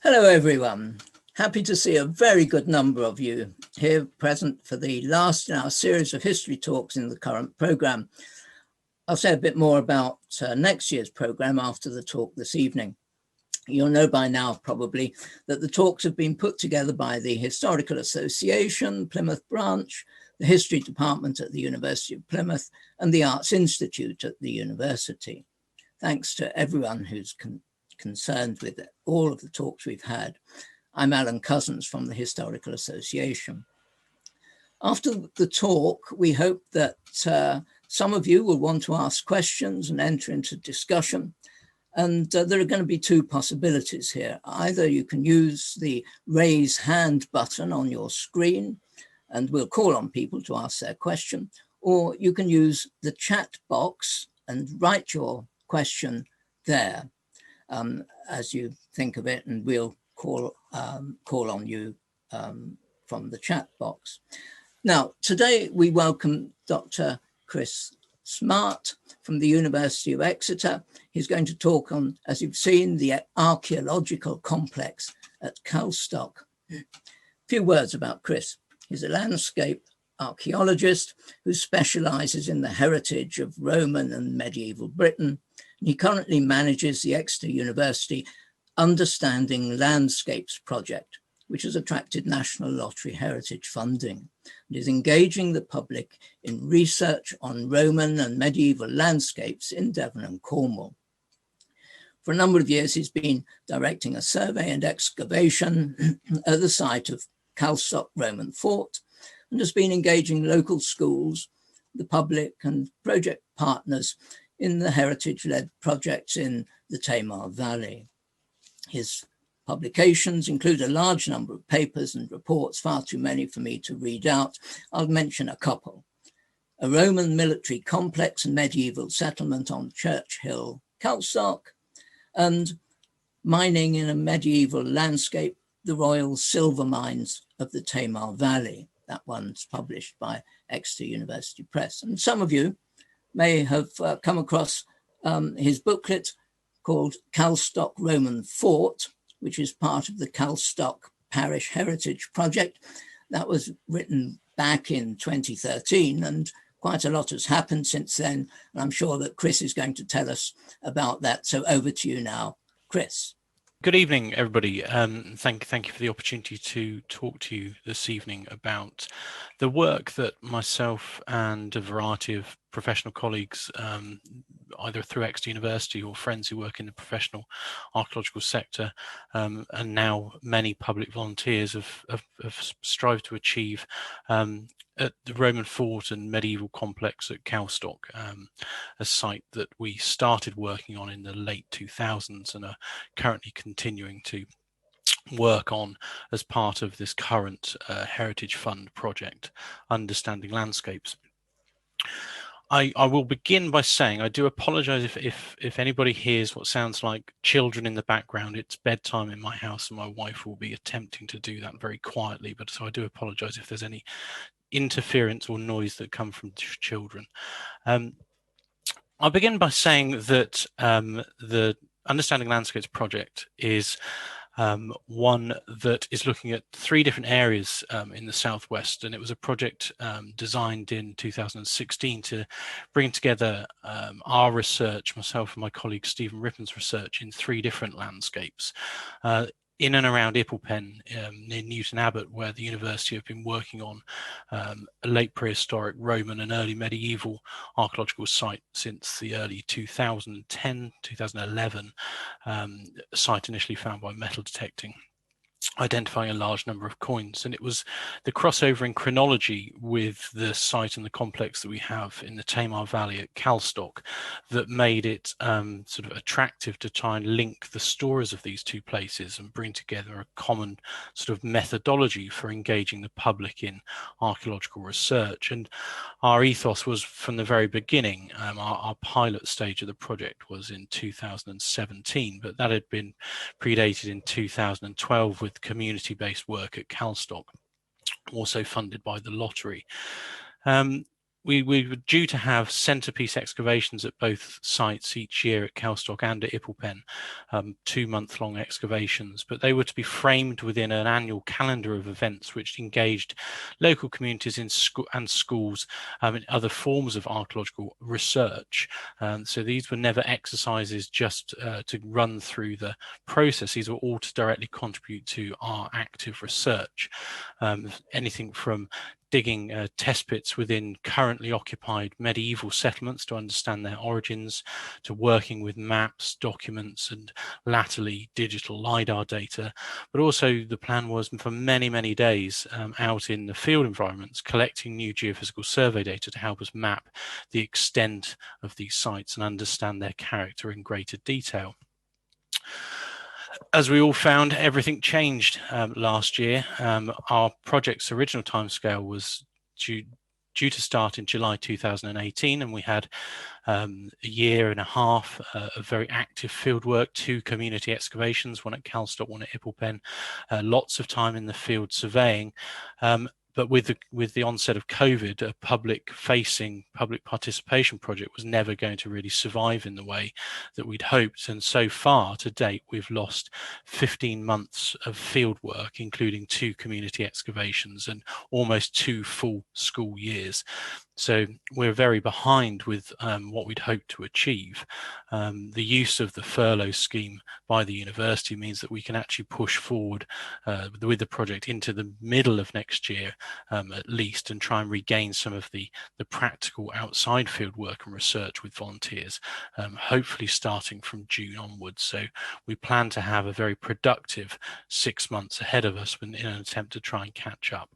Hello everyone. Happy to see a very good number of you here present for the last in our series of history talks in the current programme. I'll say a bit more about next year's programme after the talk this evening. You'll know by now probably that the talks have been put together by the Historical Association, Plymouth branch, the History Department at the University of Plymouth and the Arts Institute at the university. Thanks to everyone who's concerned with all of the talks we've had. I'm Alan Cousins from the Historical Association. After the talk, we hope that some of you will want to ask questions and enter into discussion. And there are going to be two possibilities here. Either you can use the raise hand button on your screen and we'll call on people to ask their question, or you can use the chat box and write your question there as you think of it, and we'll call on you from the chat box. Now, today we welcome Dr. Chris Smart from the University of Exeter. He's going to talk on, as you've seen, the archaeological complex at Calstock. A few words about Chris. He's a landscape archaeologist who specialises in the heritage of Roman and medieval Britain. And he currently manages the Exeter University Understanding Landscapes project, which has attracted National Lottery Heritage funding and is engaging the public in research on Roman and medieval landscapes in Devon and Cornwall. For a number of years, he's been directing a survey and excavation at the site of Calstock Roman Fort and has been engaging local schools, the public and project partners in the heritage-led projects in the Tamar Valley. His publications include a large number of papers and reports, far too many for me to read out. I'll mention a couple. A Roman military complex and medieval settlement on Church Hill, Calstock, and mining in a medieval landscape, the Royal Silver Mines of the Tamar Valley. That one's published by Exeter University Press. And some of you may have come across his booklet called Calstock Roman Fort, which is part of the Calstock Parish Heritage Project. That was written back in 2013, and quite a lot has happened since then. And I'm sure that Chris is going to tell us about that. So over to you now, Chris. Good evening, everybody. Thank you for the opportunity to talk to you this evening about the work that myself and a variety of professional colleagues, either through Exeter University or friends who work in the professional archaeological sector, and now many public volunteers have strived to achieve at the Roman fort and medieval complex at Calstock, a site that we started working on in the late 2000s and are currently continuing to work on as part of this current Heritage Fund project, Understanding Landscapes. I will begin by saying I do apologise if anybody hears what sounds like children in the background. It's bedtime in my house and my wife will be attempting to do that very quietly, but so I do apologise if there's any interference or noise that come from children. I'll begin by saying that the Understanding Landscapes project is one that is looking at 3 different areas in the southwest, and it was a project designed in 2016 to bring together our research, myself and my colleague Stephen Rippon's research in 3 different landscapes. In and around Ipplepen near Newton Abbot, where the university have been working on a late prehistoric Roman and early medieval archaeological site since the early 2010, 2011, site initially found by metal detecting, identifying a large number of coins. And it was the crossover in chronology with the site and the complex that we have in the Tamar Valley at Calstock that made it sort of attractive to try and link the stories of these 2 places and bring together a common sort of methodology for engaging the public in archaeological research. And our ethos was from the very beginning, our pilot stage of the project was in 2017, but that had been predated in 2012 with community-based work at Calstock, also funded by the lottery. we were due to have centrepiece excavations at both sites each year at Calstock and at Ipplepen, 2-month-long excavations, but they were to be framed within an annual calendar of events which engaged local communities and schools in other forms of archaeological research. So these were never exercises just to run through the process. These were all to directly contribute to our active research. Anything from digging test pits within currently occupied medieval settlements to understand their origins, to working with maps, documents, and latterly digital LiDAR data. But also the plan was for many, many days out in the field environments, collecting new geophysical survey data to help us map the extent of these sites and understand their character in greater detail. As we all found, everything changed last year. Our project's original timescale was due to start in July 2018, and we had a year and a half of very active fieldwork, 2 community excavations, one at Calstock, one at Ipplepen, lots of time in the field surveying. But with the onset of COVID, a public-facing, public participation project was never going to really survive in the way that we'd hoped. And so far, to date, we've lost 15 months of field work, including 2 community excavations and almost 2 full school years. So we're very behind with what we'd hoped to achieve. The use of the furlough scheme by the university means that we can actually push forward with the project into the middle of next year at least, and try and regain some of the practical outside field work and research with volunteers, hopefully starting from June onwards. So we plan to have a very productive 6 months ahead of us in an attempt to try and catch up.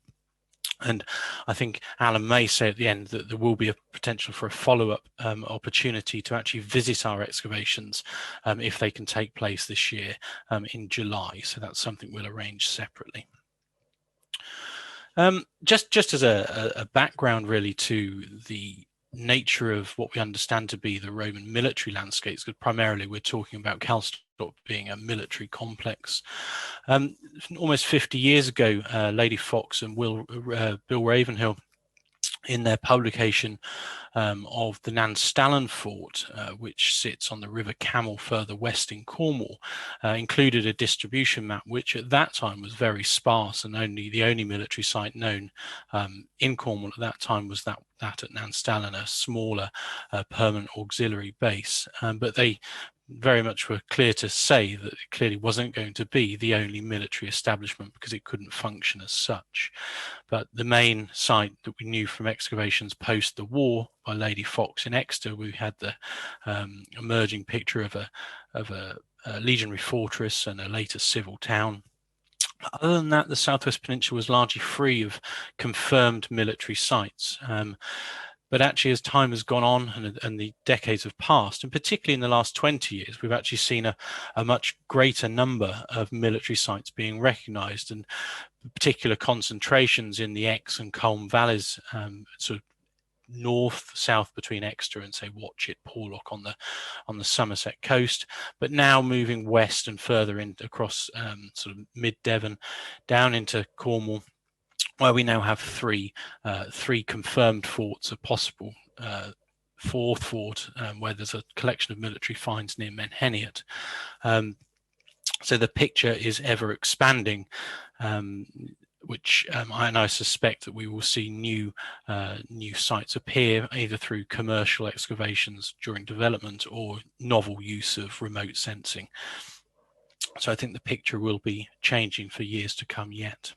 And I think Alan may say at the end that there will be a potential for a follow-up opportunity to actually visit our excavations if they can take place this year in July. So that's something we'll arrange separately. Just as a background really to the nature of what we understand to be the Roman military landscapes, because primarily we're talking about Calstock being a military complex. Almost 50 years ago, Lady Fox and Bill Ravenhill, in their publication of the Nanstallen Fort, which sits on the River Camel further west in Cornwall, included a distribution map which at that time was very sparse, and the only military site known in Cornwall at that time was that at Nanstallen, a smaller permanent auxiliary base. But they very much were clear to say that it clearly wasn't going to be the only military establishment because it couldn't function as such. But the main site that we knew from excavations post the war by Lady Fox in Exeter, we had the emerging picture of a legionary fortress and a later civil town. Other than that, the Southwest Peninsula was largely free of confirmed military sites. But actually, as time has gone on and the decades have passed, and particularly in the last 20 years, we've actually seen a much greater number of military sites being recognised, and particular concentrations in the Exe and Colne valleys, sort of north-south between Exeter and say Watchet, Porlock on the Somerset coast, but now moving west and further in across sort of mid-Devon down into Cornwall, where we now have three confirmed forts, a possible 4th fort, where there's a collection of military finds near Menheniot. So the picture is ever expanding, which I suspect that we will see new sites appear either through commercial excavations during development or novel use of remote sensing. So I think the picture will be changing for years to come yet.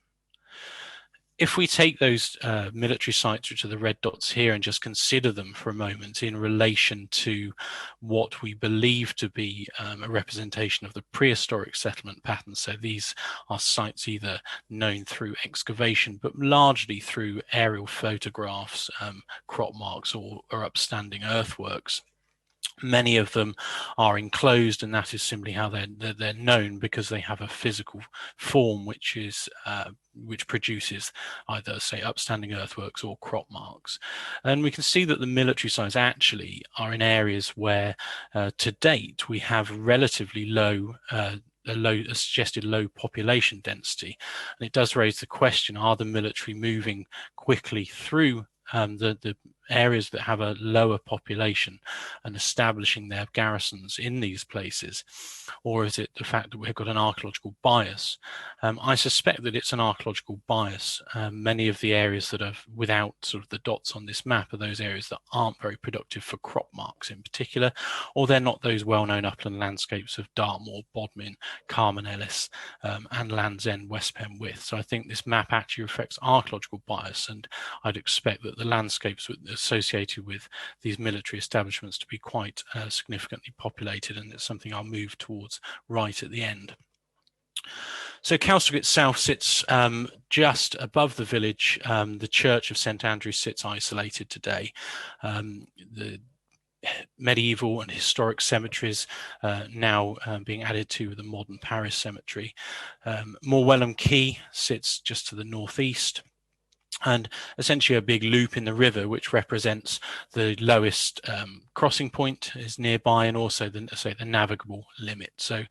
If we take those military sites, which are the red dots here, and just consider them for a moment in relation to what we believe to be a representation of the prehistoric settlement pattern. So these are sites either known through excavation, but largely through aerial photographs, crop marks, or upstanding earthworks. Many of them are enclosed, and that is simply how they're known, because they have a physical form which produces either, say, upstanding earthworks or crop marks. And we can see that the military sites actually are in areas where to date we have relatively low a suggested low population density. And it does raise the question, are the military moving quickly through the areas that have a lower population and establishing their garrisons in these places? Or is it the fact that we've got an archaeological bias? I suspect that it's an archaeological bias. Many of the areas that are without sort of the dots on this map are those areas that aren't very productive for crop marks in particular, or they're not those well-known upland landscapes of Dartmoor, Bodmin, Carmen Ellis, and Land's End, West Penwith. So I think this map actually reflects archaeological bias, and I'd expect that the landscapes associated with these military establishments to be quite significantly populated, and it's something I'll move towards right at the end. So Calstock itself sits just above the village. The church of St Andrews sits isolated today. The medieval and historic cemeteries now being added to the modern parish cemetery. Morwellham Quay sits just to the northeast, and essentially a big loop in the river which represents the lowest crossing point is nearby, and also the navigable limit. So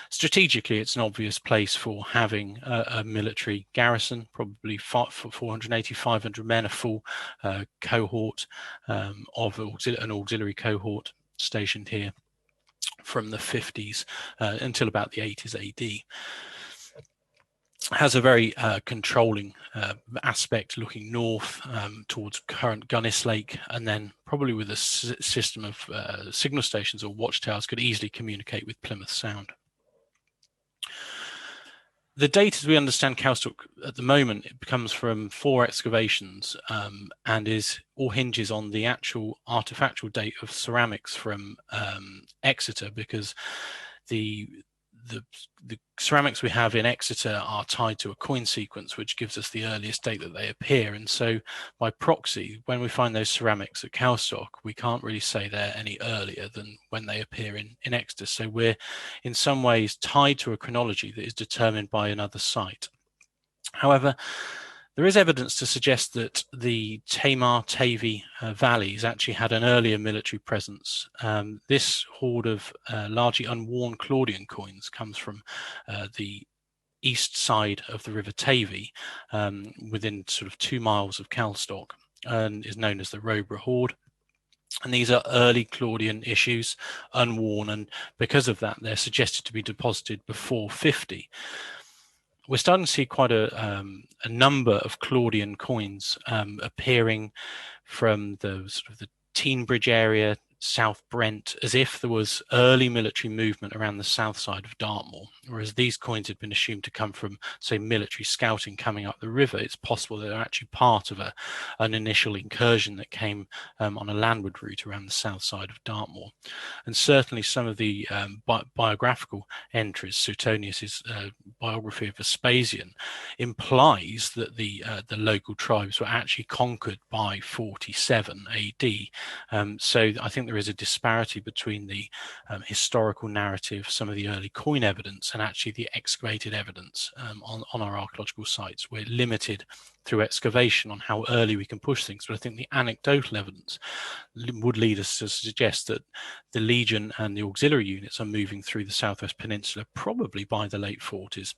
strategically it's an obvious place for having a military garrison, probably 480, 500 men, a full cohort of an auxiliary cohort stationed here from the 50s until about the 80s AD. Has a very controlling aspect looking north towards current Gunnislake, and then probably with a system of signal stations or watchtowers could easily communicate with Plymouth Sound. The date as we understand Calstock at the moment, it comes from 4 excavations and all hinges on the actual artifactual date of ceramics from Exeter, because the ceramics we have in Exeter are tied to a coin sequence which gives us the earliest date that they appear, and so by proxy when we find those ceramics at Calstock we can't really say they're any earlier than when they appear in Exeter. So we're in some ways tied to a chronology that is determined by another site. However, there is evidence to suggest that the Tamar valleys actually had an earlier military presence. This hoard of largely unworn Claudian coins comes from the east side of the River Tavy, within sort of 2 miles of Calstock, and is known as the Roborough hoard. And these are early Claudian issues, unworn, and because of that they're suggested to be deposited before 50. We're starting to see quite a number of Claudian coins appearing from the sort of the Teenbridge area, South Brent, as if there was early military movement around the south side of Dartmoor, whereas these coins had been assumed to come from, say, military scouting coming up the river. It's possible they're actually part of an initial incursion that came on a landward route around the south side of Dartmoor. And certainly some of the biographical entries, Suetonius's biography of Vespasian, implies that the local tribes were actually conquered by 47 AD. So I think there is a disparity between the historical narrative, some of the early coin evidence, and actually the excavated evidence on our archaeological sites. We're limited through excavation on how early we can push things, but I think the anecdotal evidence would lead us to suggest that the Legion and the auxiliary units are moving through the Southwest Peninsula probably by the late 40s.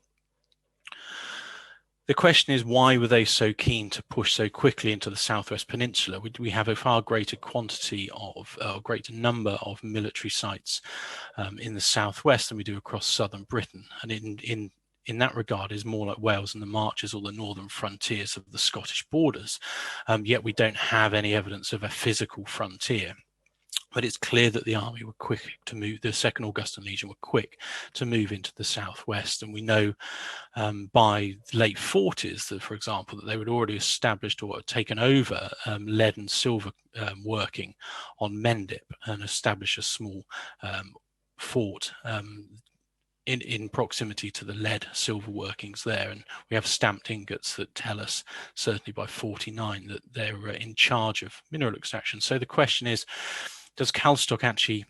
The question is, why were they so keen to push so quickly into the Southwest Peninsula? We have a far greater quantity of, greater number of military sites in the Southwest than we do across southern Britain. And in that regard is more like Wales and the Marches or the northern frontiers of the Scottish borders. Yet we don't have any evidence of a physical frontier. But it's clear that the army were quick to move, the Second Augustan Legion were quick to move into the southwest. And we know by the late 40s that, for example, that they would already established or taken over lead and silver working on Mendip and established a small fort in proximity to the lead silver workings there. And we have stamped ingots that tell us, certainly by 49, that they're in charge of mineral extraction. So the question is, does Calstock actually,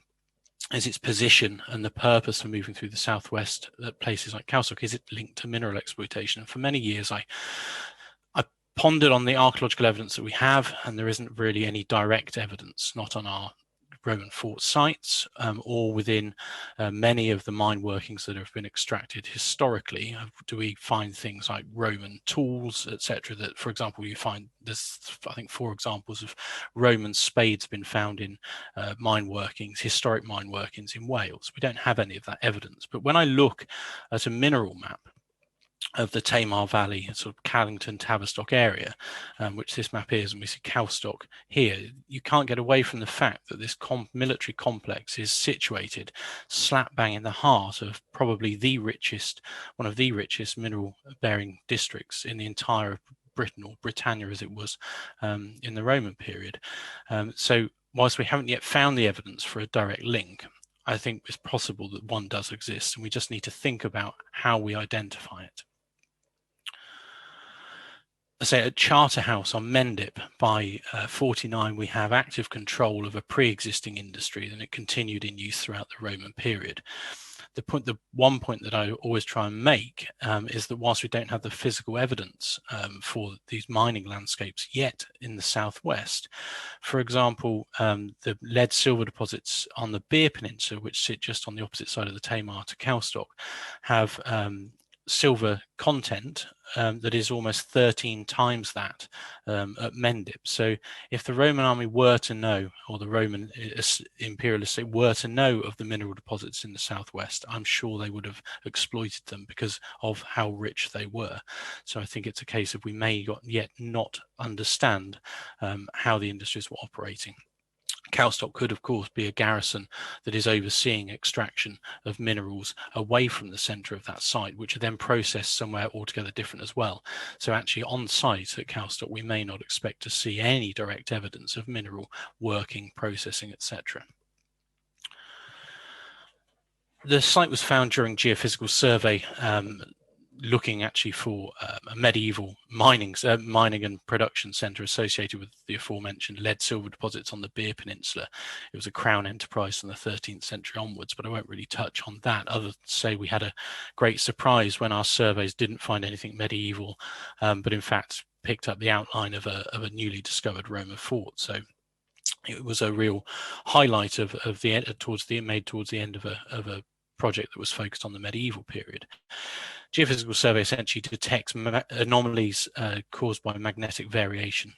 is its position and the purpose for moving through the southwest at places like Calstock, is it linked to mineral exploitation? And for many years I pondered on the archaeological evidence that we have, and there isn't really any direct evidence, not on our Roman fort sites or within many of the mine workings that have been extracted historically? Do we find things like Roman tools, etc.? That, for example, you find there's, I think, 4 examples of Roman spades been found in mine workings, historic mine workings in Wales. We don't have any of that evidence. But when I look at a mineral map of the Tamar Valley, sort of Callington, Tavistock area, which this map is, and we see Calstock here, you can't get away from the fact that this military complex is situated slap bang in the heart of probably the richest, one of the richest mineral-bearing districts in the entire Britain, or Britannia as it was in the Roman period. So whilst we haven't yet found the evidence for a direct link, I think it's possible that one does exist, and we just need to think about how we identify it. I say at Charterhouse on Mendip by 49, we have active control of a pre-existing industry, and it continued in use throughout the Roman period. The one point that I always try and make is that whilst we don't have the physical evidence for these mining landscapes yet in the southwest, for example, the lead silver deposits on the Bere Peninsula, which sit just on the opposite side of the Tamar to Calstock, have silver content that is almost 13 times that at Mendip. So if the Roman army were to know, or the Roman imperialists were to know of the mineral deposits in the southwest, I'm sure they would have exploited them because of how rich they were. So I think it's a case of we may yet not understand how the industries were operating. Calstock could, of course, be a garrison that is overseeing extraction of minerals away from the centre of that site, which are then processed somewhere altogether different as well. So actually on site at Calstock, we may not expect to see any direct evidence of mineral working, processing, etc. The site was found during geophysical survey, looking actually for a medieval mining and production centre associated with the aforementioned lead silver deposits on the Bere Peninsula. It was a crown enterprise from the 13th century onwards, but I won't really touch on that other than to say we had a great surprise when our surveys didn't find anything medieval, but in fact picked up the outline of a newly discovered Roman fort. So it was a real highlight of the towards the end of a project that was focused on the medieval period. Geophysical survey essentially detects anomalies caused by magnetic variation.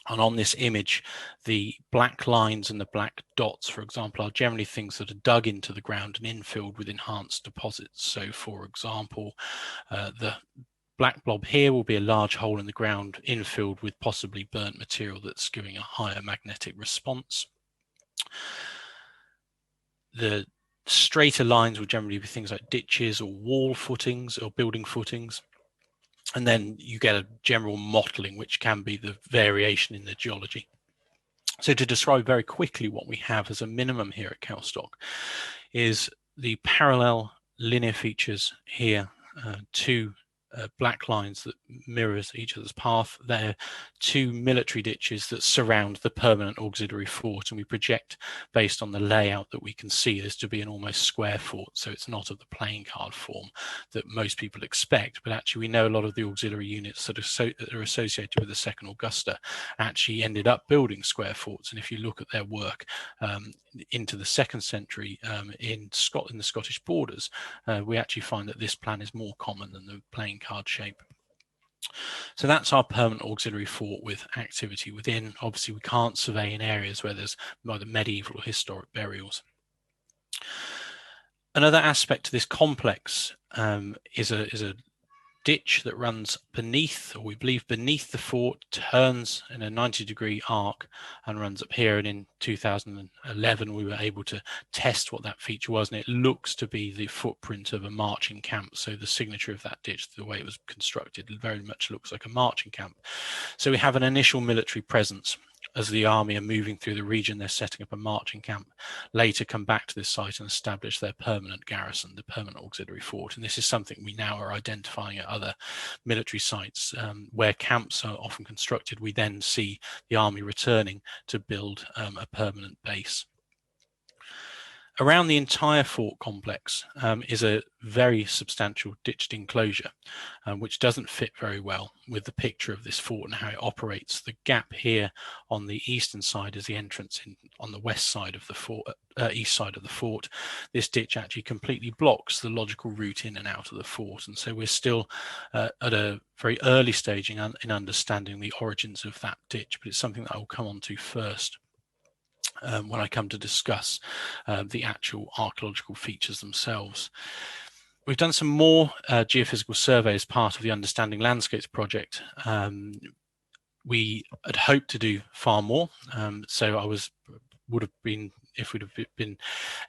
And on this image, the black lines and the black dots, for example, are generally things that are dug into the ground and infilled with enhanced deposits. So, for example, the black blob here will be a large hole in the ground infilled with possibly burnt material that's giving a higher magnetic response. The straighter lines would generally be things like ditches or wall footings or building footings. And then you get a general mottling, which can be the variation in the geology. So to describe very quickly what we have as a minimum here at Calstock is the parallel linear features here, two black lines that mirrors each other's path. They're 2 military ditches that surround the permanent auxiliary fort, and we project based on the layout that we can see this to be an almost square fort, so it's not of the playing card form that most people expect, but actually we know a lot of the auxiliary units that are associated with the Second Augusta actually ended up building square forts. And if you look at their work into the 2nd century in the Scottish borders, we actually find that this plan is more common than the playing card shape. So that's our permanent auxiliary fort with activity within. Obviously, we can't survey in areas where there's either medieval or historic burials. Another aspect to this complex is a ditch that runs beneath, or we believe beneath the fort, turns in a 90-degree arc and runs up here. And in 2011 we were able to test what that feature was, and it looks to be the footprint of a marching camp. So the signature of that ditch, the way it was constructed, very much looks like a marching camp. So we have an initial military presence. As the army are moving through the region, they're setting up a marching camp, later come back to this site and establish their permanent garrison, the permanent auxiliary fort. And this is something we now are identifying at other military sites where camps are often constructed. We then see the army returning to build a permanent base. Around the entire fort complex is a very substantial ditched enclosure, which doesn't fit very well with the picture of this fort and how it operates. The gap here on the eastern side is the entrance on the west side of the fort, east side of the fort. This ditch actually completely blocks the logical route in and out of the fort, and so we're still at a very early stage in understanding the origins of that ditch, but it's something that I will come on to first. When I come to discuss the actual archaeological features themselves. We've done some more geophysical survey as part of the Understanding Landscapes project. We had hoped to do far more, so would have been, if we'd have been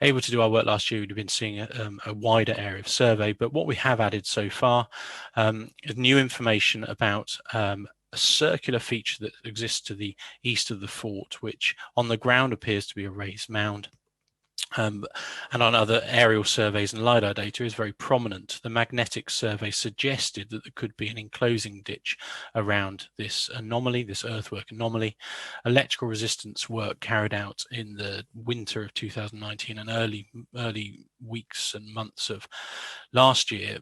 able to do our work last year, we'd have been seeing a wider area of survey. But what we have added so far is new information about a circular feature that exists to the east of the fort, which on the ground appears to be a raised mound. And on other aerial surveys and LiDAR data is very prominent. The magnetic survey suggested that there could be an enclosing ditch around this anomaly, this earthwork anomaly. Electrical resistance work carried out in the winter of 2019 and early weeks and months of last year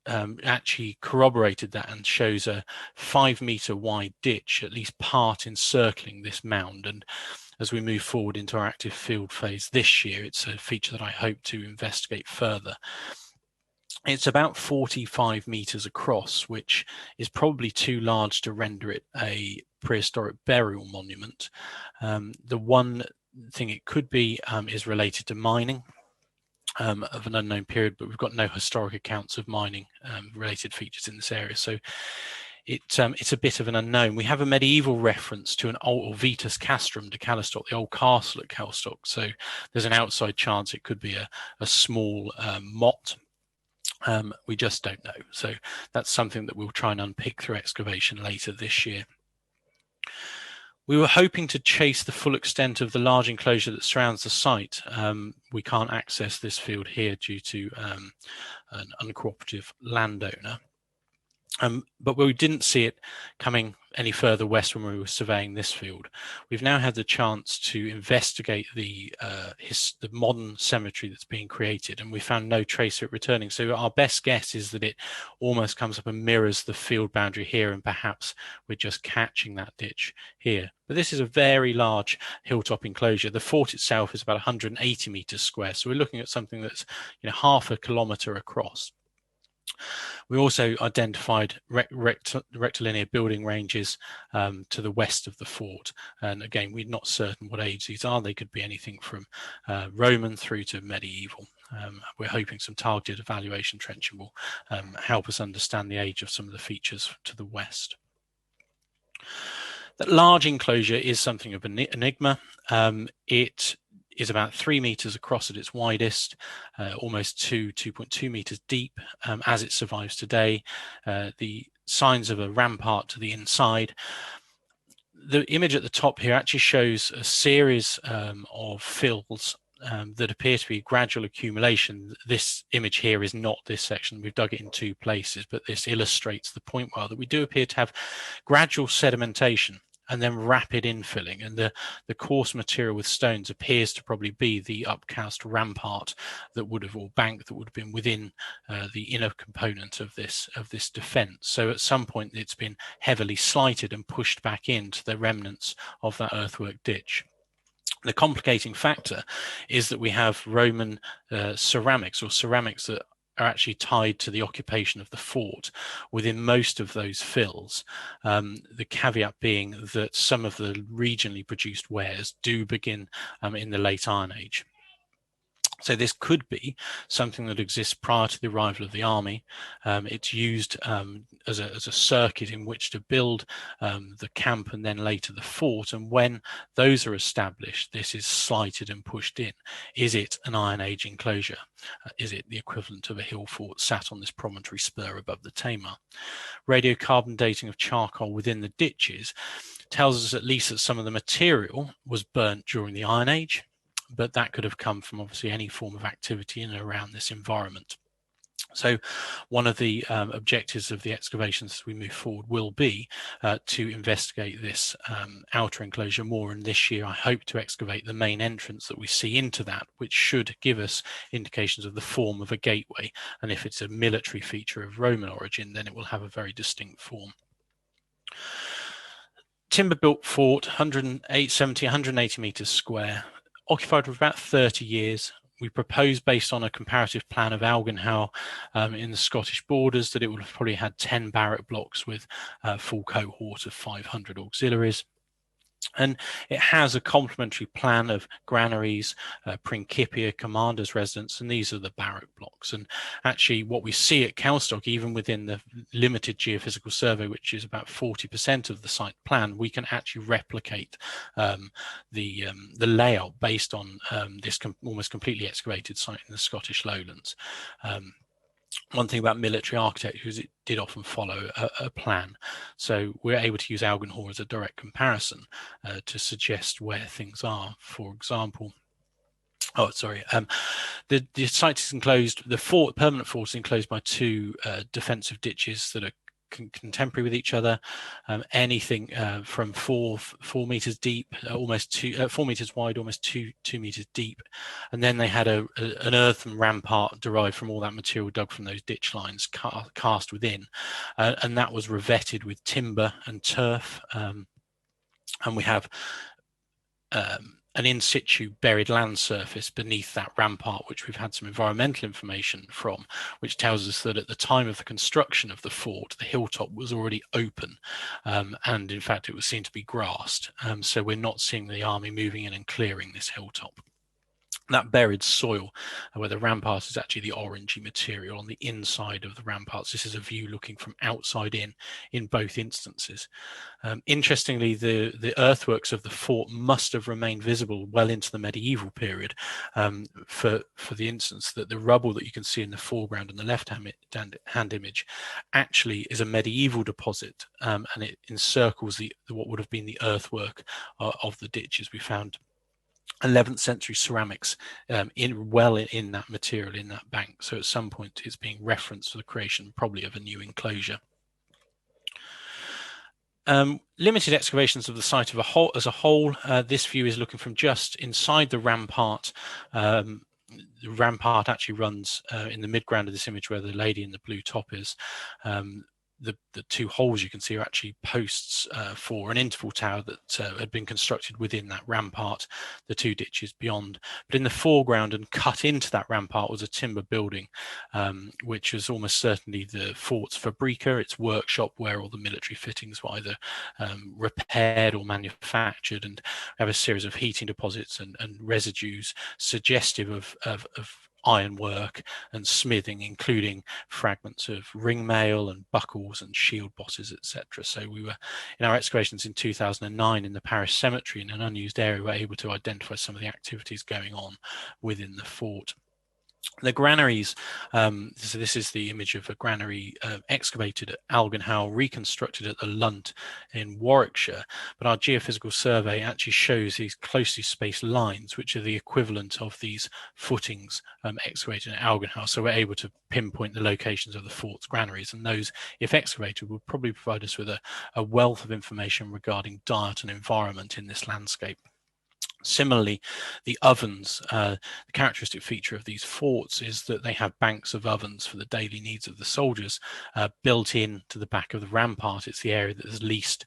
actually corroborated that and shows a 5-meter wide ditch, at least part encircling this mound. And as we move forward into our active field phase this year, it's a feature that I hope to investigate further. It's about 45 meters across, which is probably too large to render it a prehistoric burial monument. The one thing it could be is related to mining. Of an unknown period, but we've got no historic accounts of mining related features in this area, so it's a bit of an unknown. We have a medieval reference to an old Vitus Castrum de Calstock, the old castle at Calstock, so there's an outside chance it could be a small motte. We just don't know, so that's something that we'll try and unpick through excavation later this year. We were hoping to chase the full extent of the large enclosure that surrounds the site. We can't access this field here due to an uncooperative landowner. But we didn't see it coming any further west when we were surveying this field. We've now had the chance to investigate the modern cemetery that's being created, and we found no trace of it returning. So our best guess is that it almost comes up and mirrors the field boundary here, and perhaps we're just catching that ditch here. But this is a very large hilltop enclosure. The fort itself is about 180 meters square, so we're looking at something that's half a kilometer across. We also identified rectilinear building ranges to the west of the fort. And again, we're not certain what age these are. They could be anything from Roman through to medieval. We're hoping some targeted evaluation trenching will help us understand the age of some of the features to the west. That large enclosure is something of an enigma. It is about 3 meters across at its widest, almost 2.2 meters deep as it survives today. The signs of a rampart to the inside. The image at the top here actually shows a series of fills that appear to be gradual accumulation. This image here is not this section. We've dug it in 2 places, but this illustrates the point well that we do appear to have gradual sedimentation and then rapid infilling, and the coarse material with stones appears to probably be the upcast rampart that would have, or bank that would have been within the inner component of this defence. So at some point it's been heavily slighted and pushed back into the remnants of that earthwork ditch. The complicating factor is that we have Roman ceramics, or ceramics that are actually tied to the occupation of the fort within most of those fills. The caveat being that some of the regionally produced wares do begin in the late Iron Age. So this could be something that exists prior to the arrival of the army. It's used as a circuit in which to build the camp and then later the fort. And when those are established, this is slighted and pushed in. Is it an Iron Age enclosure? Is it the equivalent of a hill fort sat on this promontory spur above the Tamar? Radiocarbon dating of charcoal within the ditches tells us at least that some of the material was burnt during the Iron Age, but that could have come from obviously any form of activity in and around this environment. So one of the objectives of the excavations as we move forward will be to investigate this outer enclosure more. And this year I hope to excavate the main entrance that we see into that, which should give us indications of the form of a gateway. And if it's a military feature of Roman origin, then it will have a very distinct form. Timber-built fort, 180 metres square, occupied for about 30 years. We proposed, based on a comparative plan of Algenhow in the Scottish borders, that it would have probably had 10 barrack blocks with a full cohort of 500 auxiliaries. And it has a complementary plan of granaries, principia, commander's residence, and these are the barrack blocks. And actually what we see at Calstock, even within the limited geophysical survey, which is about 40% of the site plan, we can actually replicate the layout based on this almost completely excavated site in the Scottish lowlands. One thing about military architecture is it did often follow a plan. So we're able to use Algenhour as a direct comparison to suggest where things are. For example, the site is enclosed, the permanent fort is enclosed by two defensive ditches that are contemporary with each other, anything from 4 meters deep, almost 4 meters wide, almost 2 meters deep, and then they had an earthen rampart derived from all that material dug from those ditch lines cast within, and that was revetted with timber and turf, and we have an in situ buried land surface beneath that rampart, which we've had some environmental information from, which tells us that at the time of the construction of the fort, the hilltop was already open, and in fact it was seen to be grassed. So we're not seeing the army moving in and clearing this hilltop. That buried soil, where the rampart is actually the orangey material on the inside of the ramparts. This is a view looking from outside in both instances. Interestingly, the earthworks of the fort must have remained visible well into the medieval period, for the instance that the rubble that you can see in the foreground and the left-hand image actually is a medieval deposit, and it encircles what would have been the earthwork of the ditches. We found 11th century ceramics in that material, in that bank. So at some point it's being referenced for the creation probably of a new enclosure. Limited excavations of the site as a whole. This view is looking from just inside the rampart. The rampart actually runs in the midground of this image where the lady in the blue top is. The two holes you can see are actually posts for an interval tower that had been constructed within that rampart, the two ditches beyond. But in the foreground and cut into that rampart was a timber building, which was almost certainly the fort's fabrica, its workshop where all the military fittings were either repaired or manufactured, and have a series of heating deposits and residues suggestive of ironwork and smithing, including fragments of ring mail and buckles and shield bosses, etc. So we were, in our excavations in 2009 in the parish cemetery in an unused area, we were able to identify some of the activities going on within the fort. The granaries, so this is the image of a granary excavated at Algenhow, reconstructed at the Lunt in Warwickshire. But our geophysical survey actually shows these closely spaced lines, which are the equivalent of these footings excavated at Algenhow. So we're able to pinpoint the locations of the fort's granaries, and those, if excavated, would probably provide us with a wealth of information regarding diet and environment in this landscape. Similarly, the ovens, the characteristic feature of these forts is that they have banks of ovens for the daily needs of the soldiers built in to the back of the rampart. It's the area that has least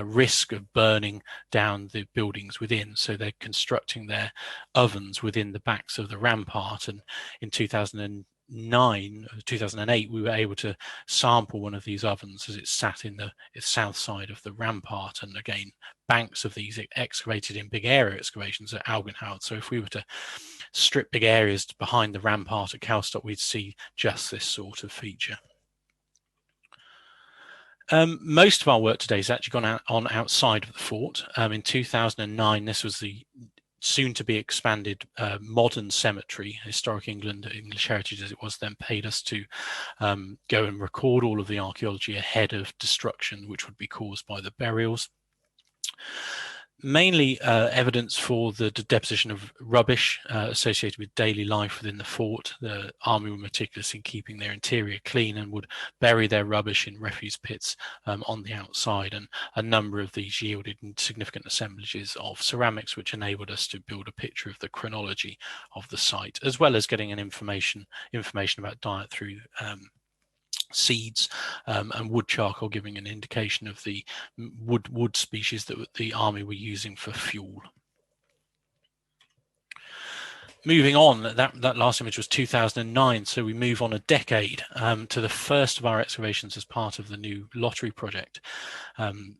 risk of burning down the buildings within. So they're constructing their ovens within the backs of the rampart. And in 2008, we were able to sample one of these ovens as it sat in the south side of the rampart, and again banks of these excavated in big area excavations at Algenhout. So if we were to strip big areas behind the rampart at Calstock, we'd see just this sort of feature. Most of our work today has actually gone on outside of the fort. In 2009, this was the soon to be expanded modern cemetery. Historic England, English Heritage as it was then, paid us to go and record all of the archaeology ahead of destruction which would be caused by the burials. mainly evidence for the deposition of rubbish associated with daily life within the fort. The army were meticulous in keeping their interior clean and would bury their rubbish in refuse pits on the outside, and a number of these yielded significant assemblages of ceramics, which enabled us to build a picture of the chronology of the site, as well as getting an information about diet through seeds and wood charcoal, giving an indication of the wood species that the army were using for fuel. Moving on, that last image was 2009, so we move on a decade to the first of our excavations as part of the new lottery project. And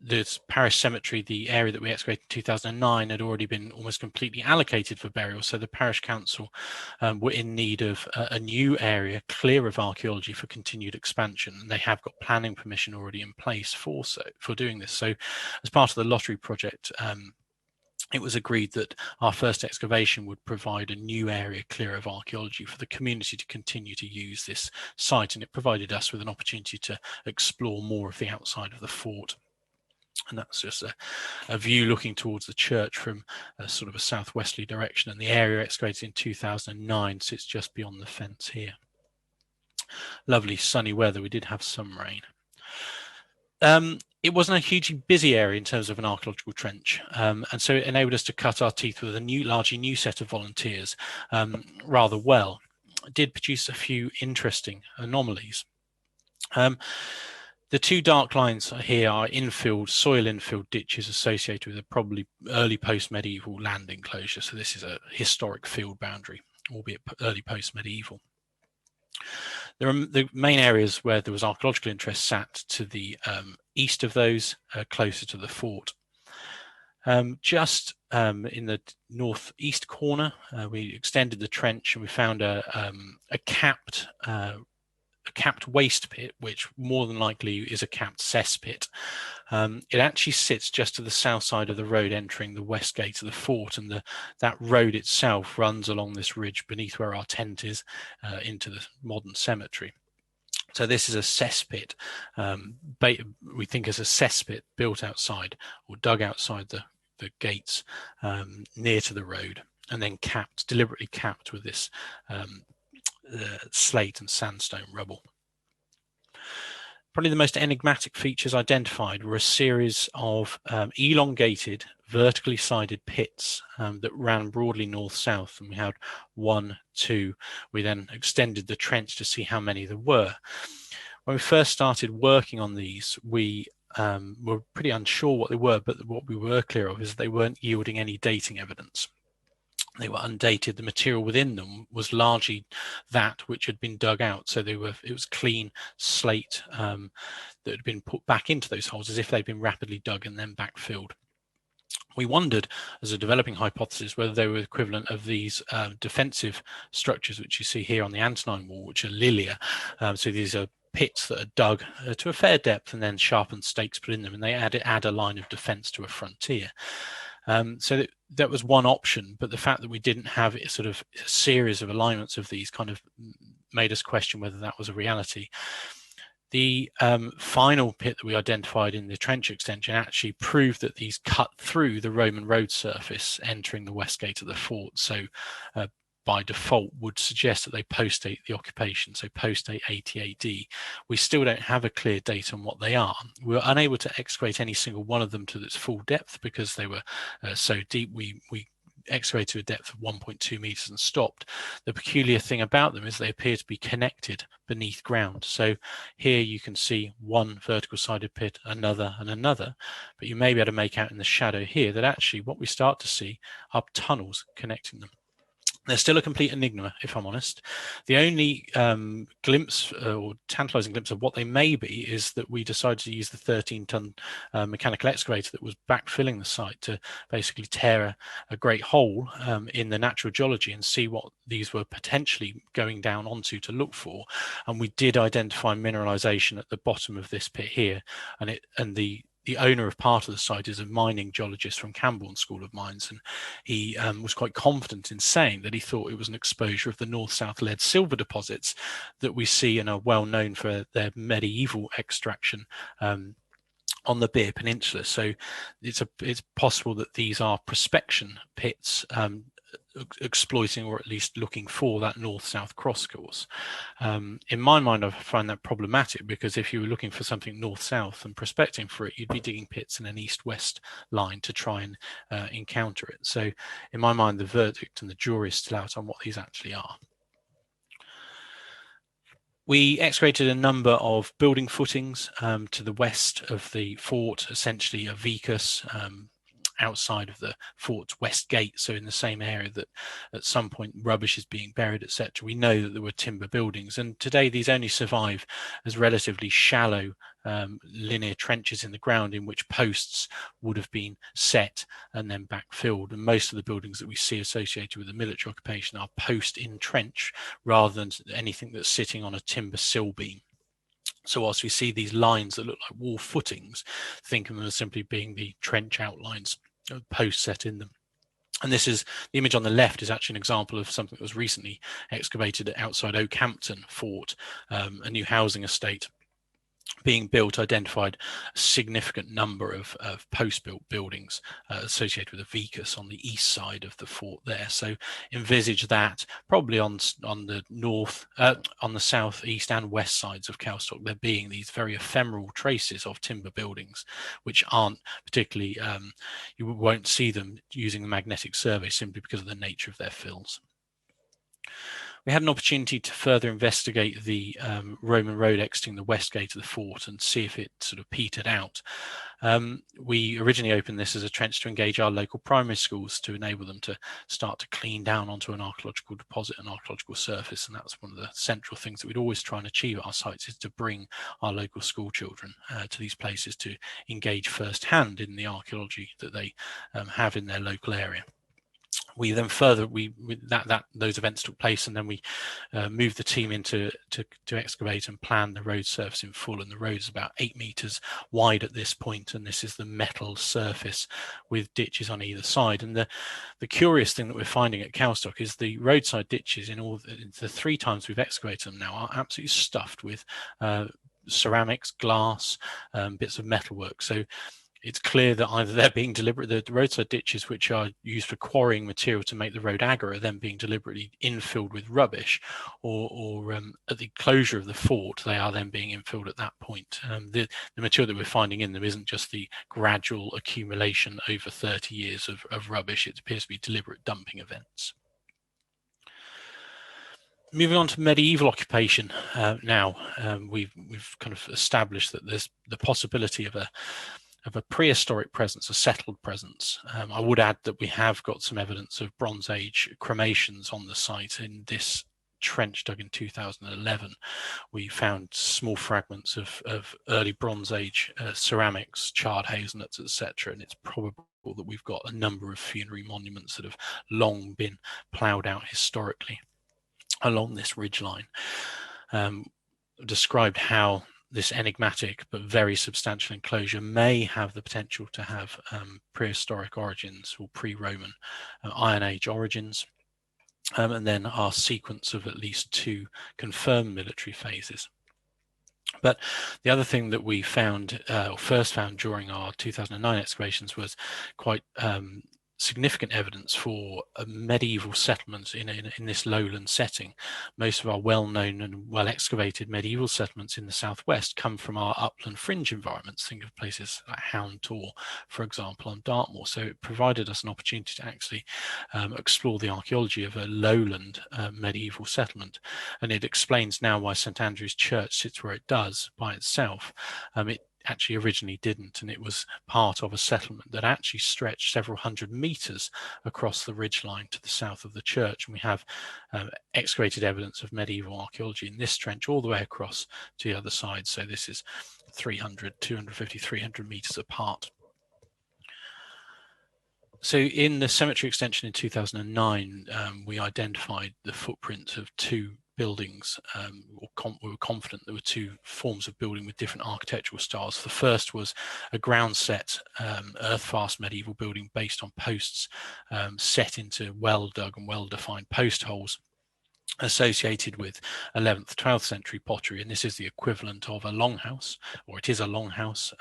this parish cemetery, the area that we excavated in 2009, had already been almost completely allocated for burial. So the parish council were in need of a new area clear of archaeology for continued expansion. And they have got planning permission already in place for doing this. So as part of the lottery project, it was agreed that our first excavation would provide a new area clear of archaeology for the community to continue to use this site. And it provided us with an opportunity to explore more of the outside of the fort. And that's just a view looking towards the church from a sort of a southwesterly direction. And the area excavated in 2009 sits just beyond the fence here. Lovely sunny weather. We did have some rain. It wasn't a hugely busy area in terms of an archaeological trench, and so it enabled us to cut our teeth with a largely new set of volunteers rather well. It did produce a few interesting anomalies. The two dark lines here are soil infilled ditches associated with a probably early post-medieval land enclosure. So this is a historic field boundary, albeit early post-medieval. The main areas where there was archaeological interest sat to the east of those, closer to the fort. Just in the northeast corner, we extended the trench and we found a capped waste pit, which more than likely is a capped cesspit. It actually sits just to the south side of the road entering the west gate of the fort, and that road itself runs along this ridge beneath where our tent is into the modern cemetery. So this is a cesspit, we think as a cesspit built outside or dug outside the gates near to the road, and then deliberately capped with this slate and sandstone rubble. Probably the most enigmatic features identified were a series of elongated, vertically sided pits that ran broadly north-south, and we had 1, 2. We then extended the trench to see how many there were. When we first started working on these, we were pretty unsure what they were, but what we were clear of is they weren't yielding any dating evidence. They were undated. The material within them was largely that which had been dug out. So it was clean slate that had been put back into those holes as if they'd been rapidly dug and then backfilled. We wondered, as a developing hypothesis, whether they were equivalent of these defensive structures which you see here on the Antonine Wall, which are lilia. So these are pits that are dug to a fair depth and then sharpened stakes put in them, and they add a line of defense to a frontier. So that was one option, but the fact that we didn't have a sort of a series of alignments of these kind of made us question whether that was a reality. The final pit that we identified in the trench extension actually proved that these cut through the Roman road surface entering the west gate of the fort. So by default would suggest that they postdate the occupation, so postdate 80 AD. We still don't have a clear date on what they are. We were unable to excavate any single one of them to its full depth because they were so deep. We excavated to a depth of 1.2 meters and stopped. The peculiar thing about them is they appear to be connected beneath ground. So here you can see one vertical sided pit, another and another, but you may be able to make out in the shadow here that actually what we start to see are tunnels connecting them. They're still a complete enigma, if I'm honest. The only glimpse or tantalizing glimpse of what they may be is that we decided to use the 13-ton mechanical excavator that was backfilling the site to basically tear a great hole in the natural geology and see what these were potentially going down onto to look for. And we did identify mineralization at the bottom of this pit here, and the owner of part of the site is a mining geologist from Camborne School of Mines, and he was quite confident in saying that he thought it was an exposure of the north-south lead silver deposits that we see and are well known for their medieval extraction on the Bere Peninsula. So it's possible that these are prospection pits, exploiting or at least looking for that north-south cross course. In my mind, I find that problematic, because if you were looking for something north-south and prospecting for it, you'd be digging pits in an east-west line to try and encounter it. So in my mind, the verdict and the jury is still out on what these actually are. We excavated a number of building footings to the west of the fort, essentially a vicus outside of the fort's west gate, so in the same area that at some point rubbish is being buried, etc. We know that there were timber buildings, and today these only survive as relatively shallow linear trenches in the ground in which posts would have been set and then backfilled. And most of the buildings that we see associated with the military occupation are post in trench rather than anything that's sitting on a timber sill beam. So whilst we see these lines that look like wall footings, think of them as simply being the trench outlines of posts set in them. And this is the image on the left is actually an example of something that was recently excavated outside Oakhampton Fort, a new housing estate being built, identified a significant number of post-built buildings associated with a vicus on the east side of the fort there. So envisage that probably on the north, on the south, east and west sides of Calstock, there being these very ephemeral traces of timber buildings, which aren't particularly, you won't see them using the magnetic survey simply because of the nature of their fills. We had an opportunity to further investigate the Roman road exiting the west gate of the fort and see if it sort of petered out. We originally opened this as a trench to engage our local primary schools to enable them to start to clean down onto an archaeological deposit and archaeological surface, and that's one of the central things that we'd always try and achieve at our sites, is to bring our local school children to these places to engage firsthand in the archaeology that they have in their local area. We then further those events took place, and then we moved the team into to excavate and plan the road surface in full. And the road is about 8 meters wide at this point, and this is the metal surface with ditches on either side. And the curious thing that we're finding at Calstock is the roadside ditches in all the 3 times we've excavated them now are absolutely stuffed with ceramics, glass, bits of metalwork. So it's clear that either they're being deliberate, the roadside ditches, which are used for quarrying material to make the road agar, are then being deliberately infilled with rubbish, or at the closure of the fort, they are then being infilled at that point. The material that we're finding in them isn't just the gradual accumulation over 30 years of rubbish. It appears to be deliberate dumping events. Moving on to medieval occupation now, we've kind of established that there's the possibility of a prehistoric presence, a settled presence. I would add that we have got some evidence of Bronze Age cremations on the site. In this trench dug in 2011, we found small fragments of early Bronze Age ceramics, charred hazelnuts, etc. And it's probable that we've got a number of funerary monuments that have long been ploughed out historically along this ridgeline. Described how this enigmatic but very substantial enclosure may have the potential to have prehistoric origins or pre-Roman Iron Age origins, and then our sequence of at least 2 confirmed military phases. But the other thing that we found, or first found during our 2009 excavations, was quite significant evidence for a medieval settlement in this lowland setting. Most of our well-known and well-excavated medieval settlements in the southwest come from our upland fringe environments. Think of places like Hound Tor, for example, on Dartmoor. So it provided us an opportunity to actually explore the archaeology of a lowland medieval settlement. And it explains now why St Andrew's Church sits where it does by itself. It actually originally didn't, and it was part of a settlement that actually stretched several hundred meters across the ridgeline to the south of the church. And we have excavated evidence of medieval archaeology in this trench all the way across to the other side. So this is 250, 300 meters apart. So in the cemetery extension in 2009, we identified the footprint of 2 buildings, we were confident there were 2 forms of building with different architectural styles. The first was a ground set, earth-fast medieval building based on posts set into well-dug and well-defined post holes, associated with 11th, 12th century pottery, and this is the equivalent of a longhouse, or it is a longhouse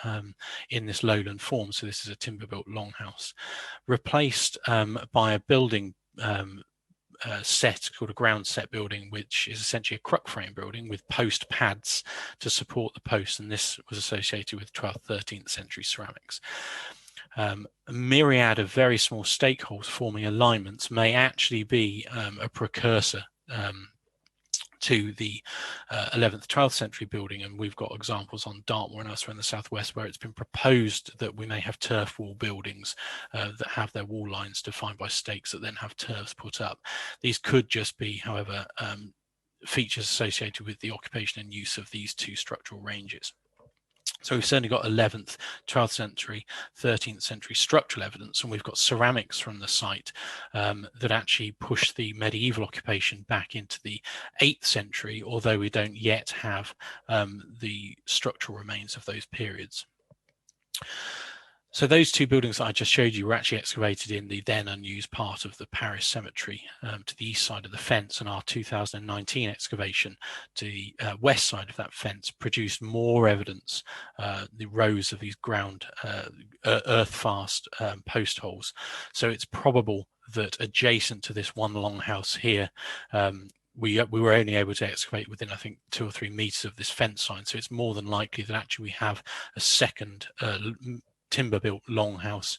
in this lowland form. So this is a timber-built longhouse, replaced by a building set called a ground set building, which is essentially a cruck frame building with post pads to support the posts, and this was associated with 12th, 13th century ceramics. A myriad of very small stake holes forming alignments may actually be a precursor to the 11th, 12th century building, and we've got examples on Dartmoor and elsewhere in the southwest where it's been proposed that we may have turf wall buildings that have their wall lines defined by stakes that then have turfs put up. These could just be, however, features associated with the occupation and use of these two structural ranges. So we've certainly got 11th, 12th century, 13th century structural evidence, and we've got ceramics from the site that actually push the medieval occupation back into the 8th century, although we don't yet have the structural remains of those periods. So those two buildings that I just showed you were actually excavated in the then unused part of the parish cemetery to the east side of the fence, and our 2019 excavation to the west side of that fence produced more evidence, the rows of these ground earth-fast post holes. So it's probable that adjacent to this one longhouse here, we were only able to excavate within, I think, 2 or 3 meters of this fence line. So it's more than likely that actually we have a second timber-built longhouse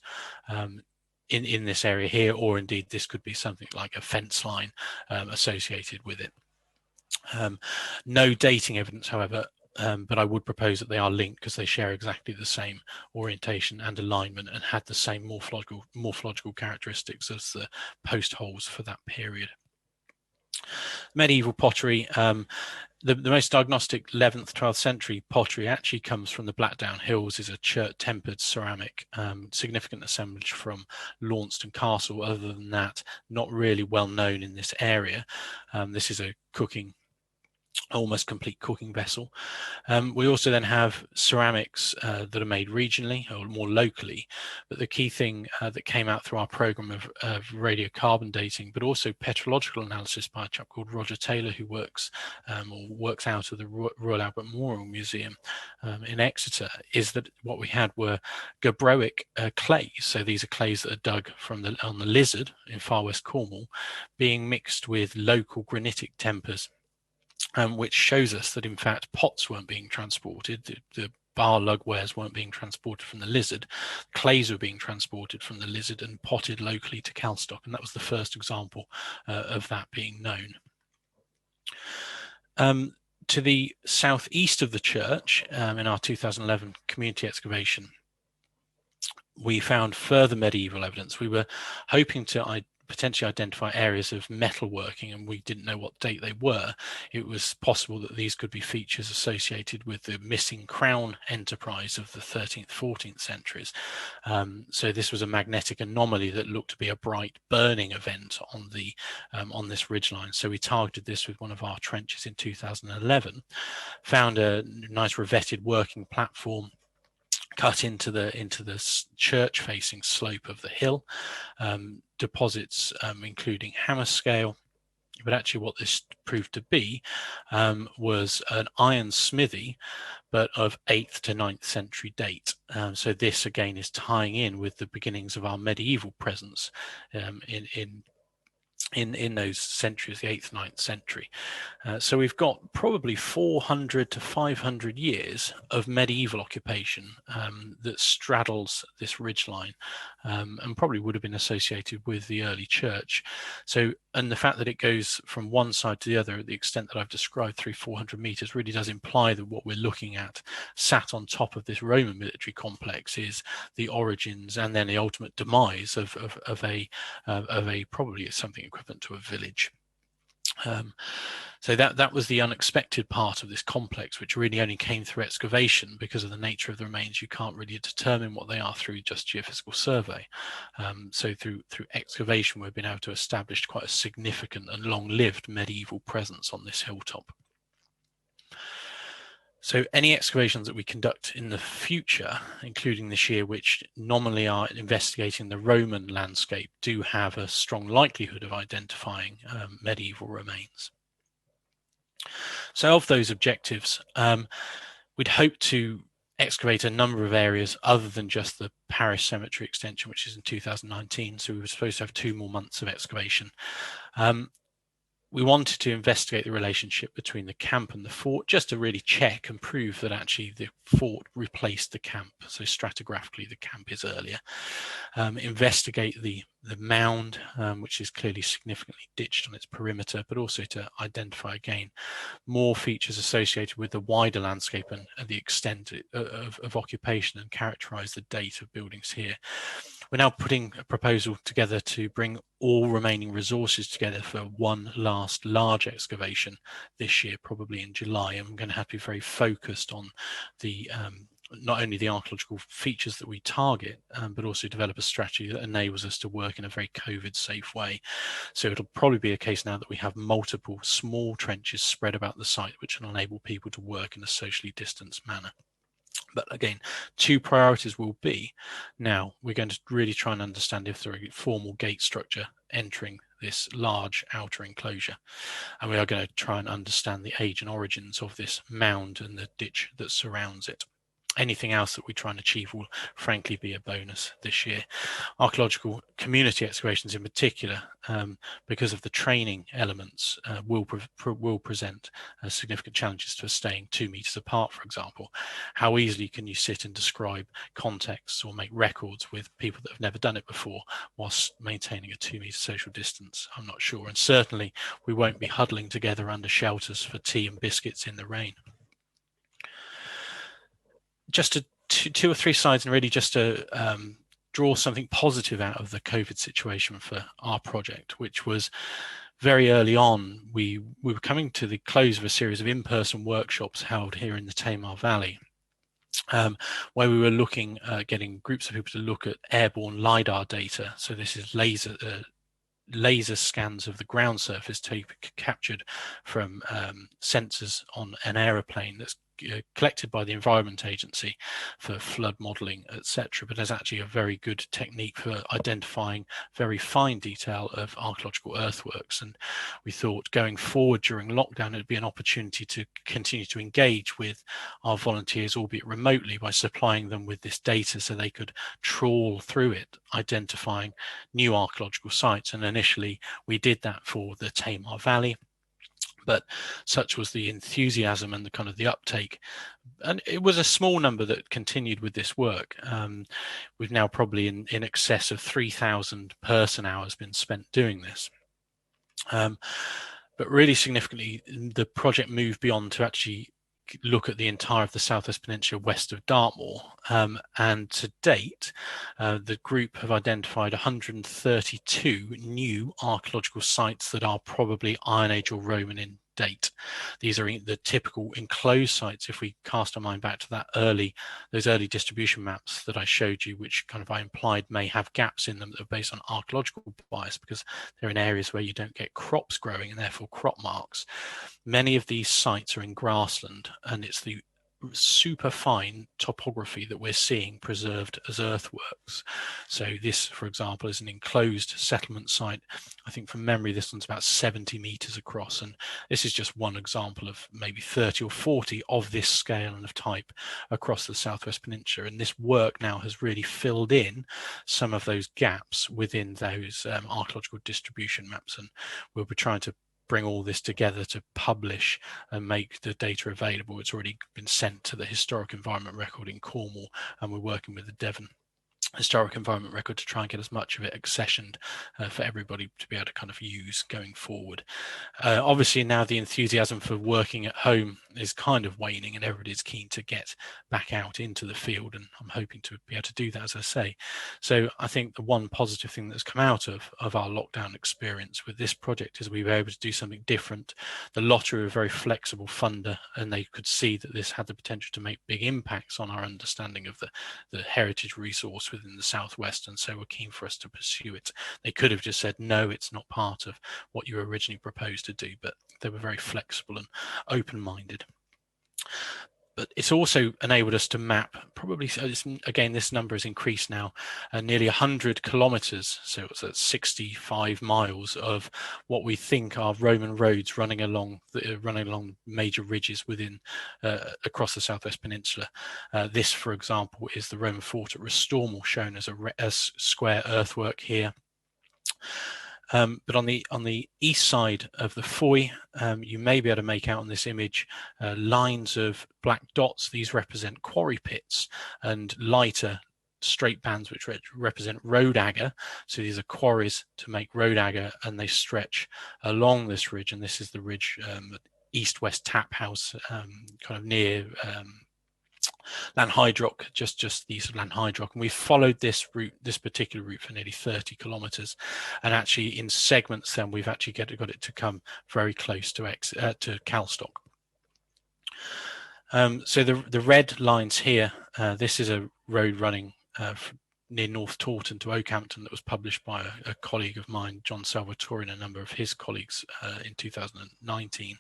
in this area here, or indeed this could be something like a fence line associated with it. No dating evidence, however, but I would propose that they are linked because they share exactly the same orientation and alignment and had the same morphological characteristics as the post holes for that period. Medieval pottery, the most diagnostic 11th, 12th century pottery actually comes from the Blackdown Hills, is a chert tempered ceramic, significant assemblage from Launceston Castle. Other than that, not really well known in this area. This is a almost complete cooking vessel. We also then have ceramics that are made regionally or more locally, but the key thing that came out through our program of radiocarbon dating, but also petrological analysis by a chap called Roger Taylor, who works out of the Royal Albert Memorial Museum in Exeter, is that what we had were gabbroic clays. So these are clays that are dug from on the Lizard in far west Cornwall, being mixed with local granitic tempers. Which shows us that in fact pots weren't being transported, the bar lugwares weren't being transported from the Lizard, clays were being transported from the Lizard and potted locally to Calstock, and that was the first example of that being known. To the southeast of the church, in our 2011 community excavation, we found further medieval evidence. We were hoping to potentially identify areas of metalworking, and we didn't know what date they were. It was possible that these could be features associated with the missing crown enterprise of the 13th, 14th centuries. So this was a magnetic anomaly that looked to be a bright burning event on this ridgeline. So we targeted this with one of our trenches in 2011, found a nice revetted working platform cut into the church facing slope of the hill, deposits including hammer scale, but actually what this proved to be was an iron smithy, but of 8th to 9th century date. So this again is tying in with the beginnings of our medieval presence in those centuries, the 8th, 9th century. So we've got probably 400 to 500 years of medieval occupation that straddles this ridgeline, and probably would have been associated with the early church. So, and the fact that it goes from one side to the other at the extent that I've described, 300-400 meters, really does imply that what we're looking at sat on top of this Roman military complex is the origins and then the ultimate demise of a probably something equivalent to a village. So that was the unexpected part of this complex, which really only came through excavation. Because of the nature of the remains, you can't really determine what they are through just geophysical survey. So through excavation, we've been able to establish quite a significant and long-lived medieval presence on this hilltop. So any excavations that we conduct in the future, including this year, which nominally are investigating the Roman landscape, do have a strong likelihood of identifying medieval remains. So of those objectives, we'd hope to excavate a number of areas other than just the parish cemetery extension, which is in 2019. So we were supposed to have 2 more months of excavation. We wanted to investigate the relationship between the camp and the fort, just to really check and prove that actually the fort replaced the camp. So stratigraphically, the camp is earlier. Investigate the mound, which is clearly significantly ditched on its perimeter, but also to identify again more features associated with the wider landscape and the extent of occupation, and characterize the date of buildings here. We're now putting a proposal together to bring all remaining resources together for one last large excavation this year, probably in July. And we're going to have to be very focused on the not only the archaeological features that we target, but also develop a strategy that enables us to work in a very COVID-safe way. So it'll probably be a case now that we have multiple small trenches spread about the site, which will enable people to work in a socially distanced manner. But again, 2 priorities will be, now we're going to really try and understand if there are a formal gate structure entering this large outer enclosure. And we are going to try and understand the age and origins of this mound and the ditch that surrounds it. Anything else that we try and achieve will frankly be a bonus this year. Archaeological community excavations in particular, because of the training elements, will present significant challenges to staying 2 meters apart, for example. How easily can you sit and describe contexts or make records with people that have never done it before whilst maintaining a 2-meter social distance? I'm not sure. And certainly we won't be huddling together under shelters for tea and biscuits in the rain. Just 2 or 3 slides, and really just to draw something positive out of the COVID situation for our project, which was very early on, we were coming to the close of a series of in-person workshops held here in the Tamar Valley, where we were looking at getting groups of people to look at airborne LiDAR data. So this is laser scans of the ground surface captured from sensors on an aeroplane that's collected by the Environment Agency for flood modelling, etc. But there's actually a very good technique for identifying very fine detail of archaeological earthworks. And we thought going forward during lockdown, it'd be an opportunity to continue to engage with our volunteers, albeit remotely, by supplying them with this data so they could trawl through it, identifying new archaeological sites. And initially we did that for the Tamar Valley, but such was the enthusiasm and the kind of the uptake, and it was a small number that continued with this work. We've now probably in excess of 3,000 person hours been spent doing this. But really significantly, the project moved beyond to actually look at the entire of the Southwest Peninsula west of Dartmoor, and to date the group have identified 132 new archaeological sites that are probably Iron Age or Roman in date. These are the typical enclosed sites. If we cast our mind back to those early distribution maps that I showed you, which kind of I implied may have gaps in them that are based on archaeological bias because they're in areas where you don't get crops growing and therefore crop marks. Many of these sites are in grassland, and it's the super fine topography that we're seeing preserved as earthworks. So this, for example, is an enclosed settlement site. I think from memory, this one's about 70 meters across, and this is just one example of maybe 30 or 40 of this scale and of type across the Southwest Peninsula. And this work now has really filled in some of those gaps within those archaeological distribution maps, and we'll be trying to bring all this together to publish and make the data available. It's already been sent to the Historic Environment Record in Cornwall, and we're working with the Devon Historic Environment Record to try and get as much of it accessioned for everybody to be able to kind of use going forward. Obviously now the enthusiasm for working at home is kind of waning, and everybody's keen to get back out into the field, and I'm hoping to be able to do that, as I say. So I think the one positive thing that's come out of our lockdown experience with this project is we were able to do something different. The lottery were a very flexible funder, and they could see that this had the potential to make big impacts on our understanding of the heritage resource within the Southwest, and so were keen for us to pursue it. They could have just said, no, it's not part of what you originally proposed to do, but they were very flexible and open-minded. But it's also enabled us to map probably, again, this number has increased now, nearly 100 kilometers, so it's at 65 miles of what we think are Roman roads running along major ridges within across the Southwest Peninsula. This, for example, is the Roman fort at Restormal, shown as a square earthwork here. But on the east side of the Foy, you may be able to make out on this image lines of black dots. These represent quarry pits, and lighter straight bands which represent road agger. So these are quarries to make road agger, and they stretch along this ridge. And this is the ridge east-west tap house, kind of near Lanhydrock, just east of Lanhydrock, and we followed this particular route for nearly 30 kilometers, and actually in segments then we've actually got it to come very close to Calstock. So the red lines here, this is a road running near North Taunton to Oakhampton that was published by a colleague of mine, John Salvatore, and a number of his colleagues in 2019.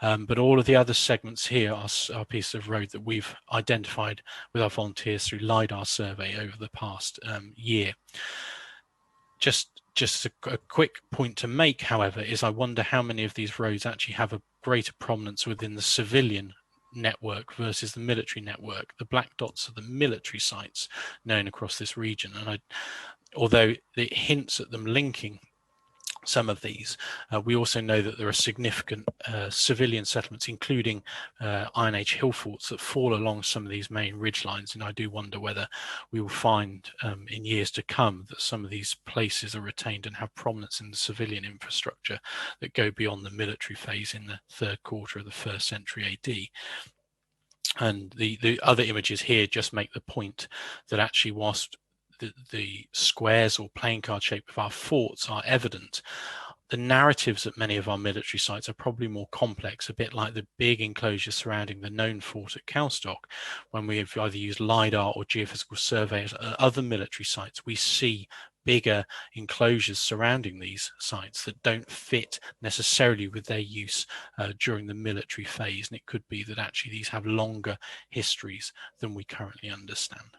But all of the other segments here are pieces of road that we've identified with our volunteers through LiDAR survey over the past year. Just a quick point to make, however, is I wonder how many of these roads actually have a greater prominence within the civilian network versus the military network. The black dots are the military sites known across this region, and although it hints at them linking some of these, we also know that there are significant civilian settlements, including Iron Age hill forts, that fall along some of these main ridge lines, and I do wonder whether we will find in years to come that some of these places are retained and have prominence in the civilian infrastructure that go beyond the military phase in the third quarter of the 1st century AD. And the other images here just make the point that actually whilst the squares or playing card shape of our forts are evident, the narratives at many of our military sites are probably more complex, a bit like the big enclosures surrounding the known fort at Calstock. When we have either used LiDAR or geophysical surveys at other military sites, we see bigger enclosures surrounding these sites that don't fit necessarily with their use during the military phase. And it could be that actually these have longer histories than we currently understand.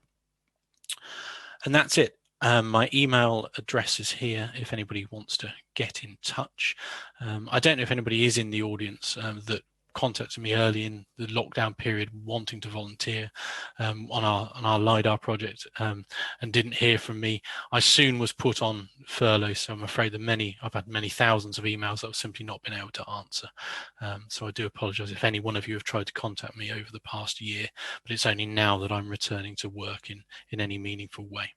And that's it. My email address is here if anybody wants to get in touch. I don't know if anybody is in the audience that contacted me early in the lockdown period wanting to volunteer on our LiDAR project and didn't hear from me. I soon was put on furlough, so I'm afraid that I've had many thousands of emails that I've simply not been able to answer. So I do apologize if any one of you have tried to contact me over the past year, but it's only now that I'm returning to work in any meaningful way.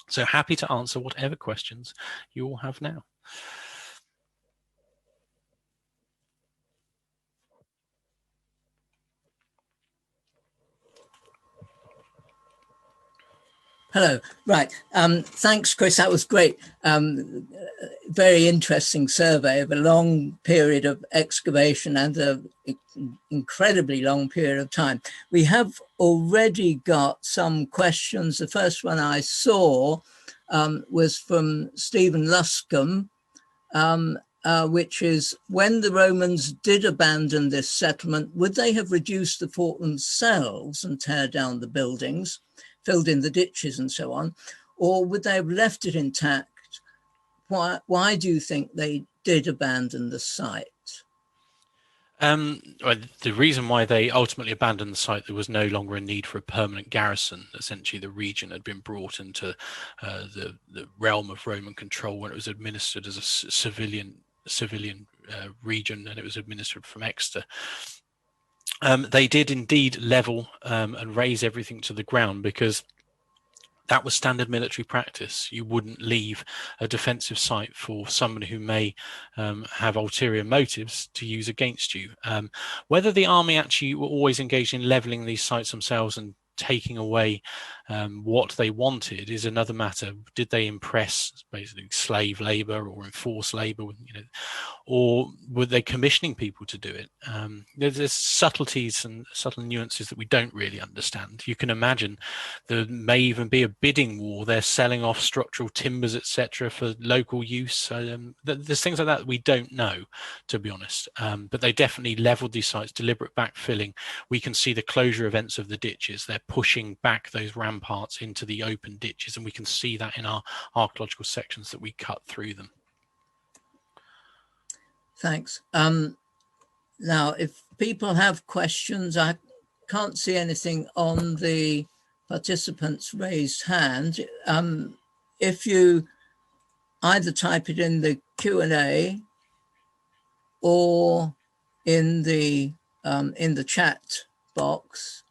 So happy to answer whatever questions you all have now. Hello. Right. Thanks, Chris. That was great. Very interesting survey of a long period of excavation and an incredibly long period of time. We have already got some questions. The first one I saw was from Stephen Luscombe, which is, when the Romans did abandon this settlement, would they have reduced the fort themselves and tear down the buildings, filled in the ditches and so on, or would they have left it intact? Why do you think they did abandon the site? Well, the reason why they ultimately abandoned the site, there was no longer a need for a permanent garrison. Essentially, the region had been brought into the realm of Roman control when it was administered as a civilian region, and it was administered from Exeter. They did indeed level and raise everything to the ground, because that was standard military practice. You wouldn't leave a defensive site for someone who may have ulterior motives to use against you. Whether the army actually were always engaged in leveling these sites themselves and taking away What they wanted is another matter. Did they impress basically slave labor or enforced labor, or were they commissioning people to do it? There's subtleties and subtle nuances that we don't really understand. You can imagine there may even be a bidding war. They're selling off structural timbers, etc., for local use. There's things like that we don't know, to be honest. But they definitely leveled these sites, deliberate backfilling. We can see the closure events of the ditches. They're pushing back those ramparts into the open ditches, and we can see that in our archaeological sections that we cut through them. Thanks. Now, if people have questions, I can't see anything on the participants' raised hand. If you either type it in the Q&A or in the chat box.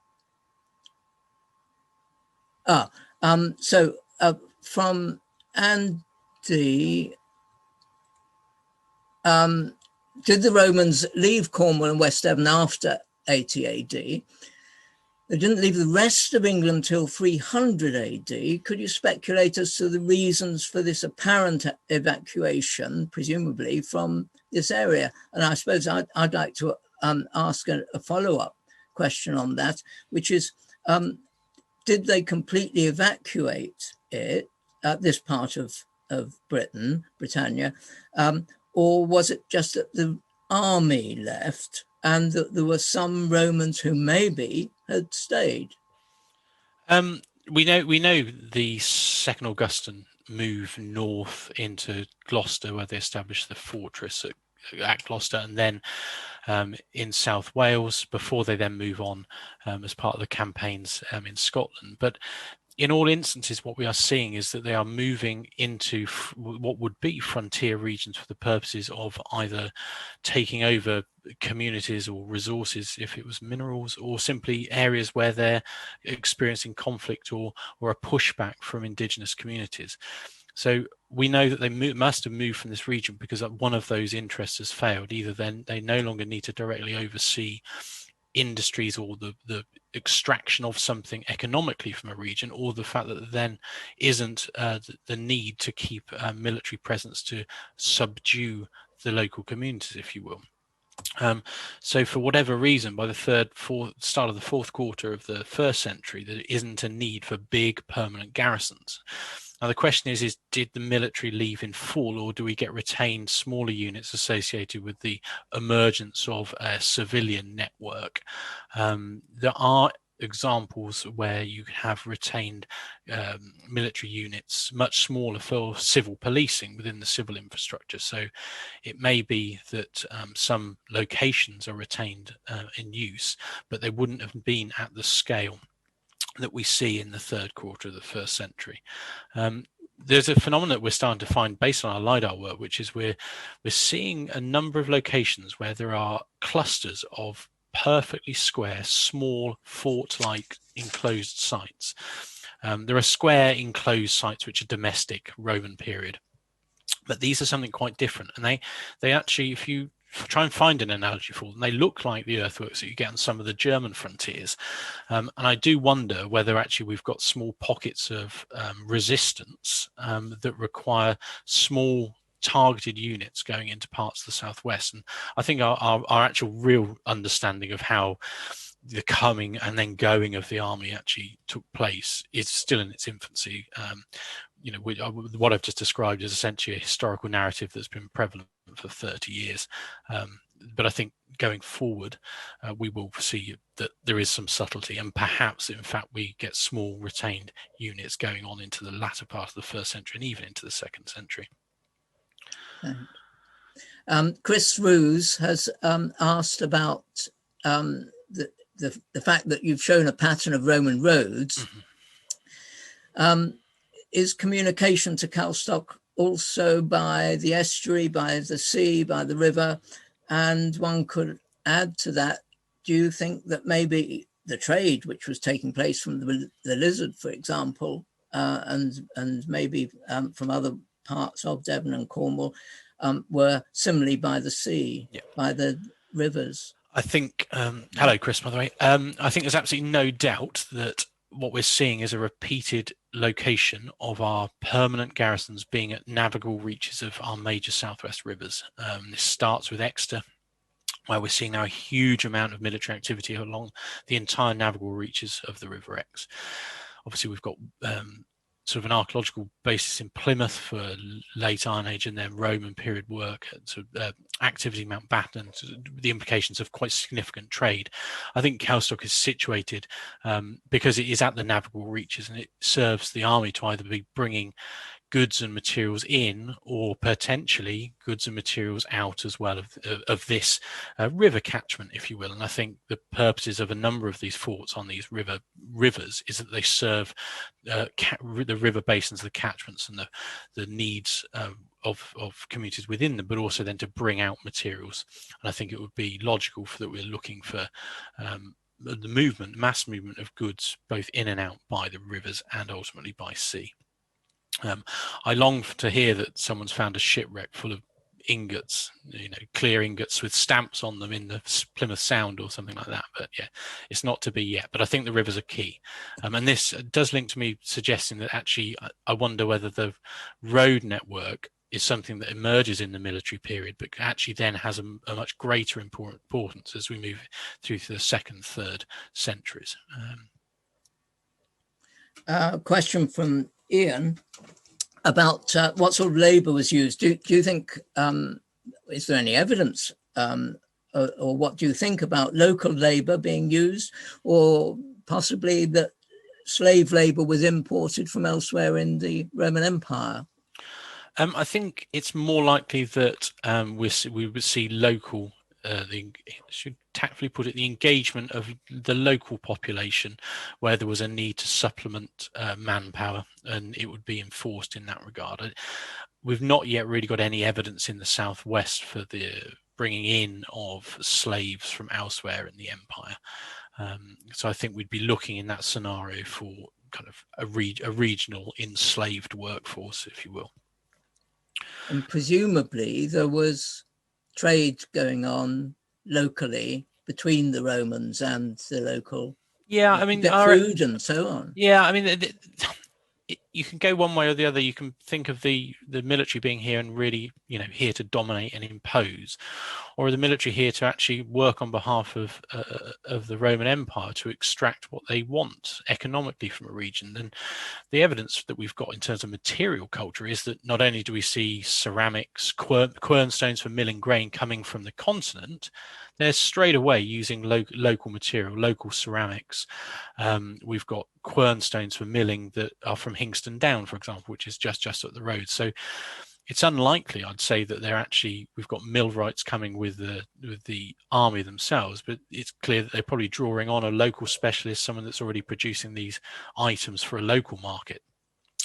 From Andy, did the Romans leave Cornwall and West Devon after 80 AD? They didn't leave the rest of England till 300 AD. Could you speculate as to the reasons for this apparent evacuation, presumably from this area? And I suppose I'd like to ask a follow-up question on that, which is, did they completely evacuate it, this part of Britannia, or was it just that the army left and that there were some Romans who maybe had stayed? We know the Second Augustan move north into Gloucester, where they established the fortress at Gloucester, and then in South Wales, before they then move on as part of the campaigns in Scotland. But in all instances, what we are seeing is that they are moving into what would be frontier regions for the purposes of either taking over communities or resources, if it was minerals, or simply areas where they're experiencing conflict or a pushback from indigenous communities. So we know that they must have moved from this region because one of those interests has failed. Either then they no longer need to directly oversee industries or the extraction of something economically from a region, or the fact that there then isn't the need to keep a military presence to subdue the local communities, if you will. So for whatever reason, by the start of the fourth quarter of the first century, there isn't a need for big permanent garrisons. Now the question is did the military leave in full, or do we get retained smaller units associated with the emergence of a civilian network? There are examples where you have retained military units, much smaller, for civil policing within the civil infrastructure. So it may be that some locations are retained in use, but they wouldn't have been at the scale that we see in the third quarter of the first century. There's a phenomenon that we're starting to find based on our LiDAR work, which is we're seeing a number of locations where there are clusters of perfectly square, small, fort-like enclosed sites. There are square enclosed sites which are domestic Roman period, but these are something quite different. And they actually, if you try and find an analogy for them, they look like the earthworks that you get on some of the German frontiers. And I do wonder whether actually we've got small pockets of resistance that require small targeted units going into parts of the southwest. And I think our actual real understanding of how the coming and then going of the army actually took place is still in its infancy. What I've just described is essentially a historical narrative that's been prevalent for 30 years. But I think going forward, we will see that there is some subtlety, and perhaps, in fact, we get small retained units going on into the latter part of the first century and even into the second century. Chris Roos has asked about the fact that you've shown a pattern of Roman roads. Mm-hmm. Is communication to Calstock also by the estuary, by the sea, by the river? And one could add to that, do you think that maybe the trade which was taking place from the Lizard, for example, and maybe from other parts of Devon and Cornwall, were similarly by the sea, by the rivers? I think, hello, Chris, by the way. I think there's absolutely no doubt that what we're seeing is a repeated location of our permanent garrisons being at navigable reaches of our major southwest rivers. This starts with Exeter, where we're seeing now a huge amount of military activity along the entire navigable reaches of the River Exe. Obviously, we've got sort of an archaeological basis in Plymouth for late Iron Age and then Roman period work, sort of activity Mountbatten, the implications of quite significant trade. I think Calstock is situated because it is at the navigable reaches, and it serves the army to either be bringing goods and materials in, or potentially goods and materials out as well of this river catchment, if you will. And I think the purposes of a number of these forts on these rivers is that they serve the river basins, the catchments, and the needs of communities within them, but also then to bring out materials. And I think it would be logical that we're looking for the mass movement of goods both in and out by the rivers and ultimately by sea. I long to hear that someone's found a shipwreck full of ingots, clear ingots with stamps on them in the Plymouth Sound or something like that. But yeah, it's not to be yet. But I think the rivers are key. And this does link to me suggesting that actually I wonder whether the road network is something that emerges in the military period, but actually then has a much greater importance as we move through to the 2nd, 3rd centuries. Question from Ian about what sort of labour was used. Do you think, is there any evidence or what do you think about local labour being used, or possibly that slave labour was imported from elsewhere in the Roman Empire? I think it's more likely that we would see local, should tactfully put it, the engagement of the local population where there was a need to supplement manpower, and it would be enforced in that regard. We've not yet really got any evidence in the southwest for the bringing in of slaves from elsewhere in the empire. So I think we'd be looking in that scenario for kind of a regional enslaved workforce, if you will. And presumably there was trade going on locally between the Romans and the local, food and so on. Yeah, I mean, you can go one way or the other. You can think of the military being here and really, here to dominate and impose, or the military here to actually work on behalf of the Roman Empire to extract what they want economically from a region. And the evidence that we've got in terms of material culture is that not only do we see ceramics, quernstones for milling grain coming from the continent, they're straight away using local material, local ceramics. We've got quernstones for milling that are from Hingston Down, for example, which is just up the road. So it's unlikely, I'd say, that we've got millwrights coming with the army themselves, but it's clear that they're probably drawing on a local specialist, someone that's already producing these items for a local market.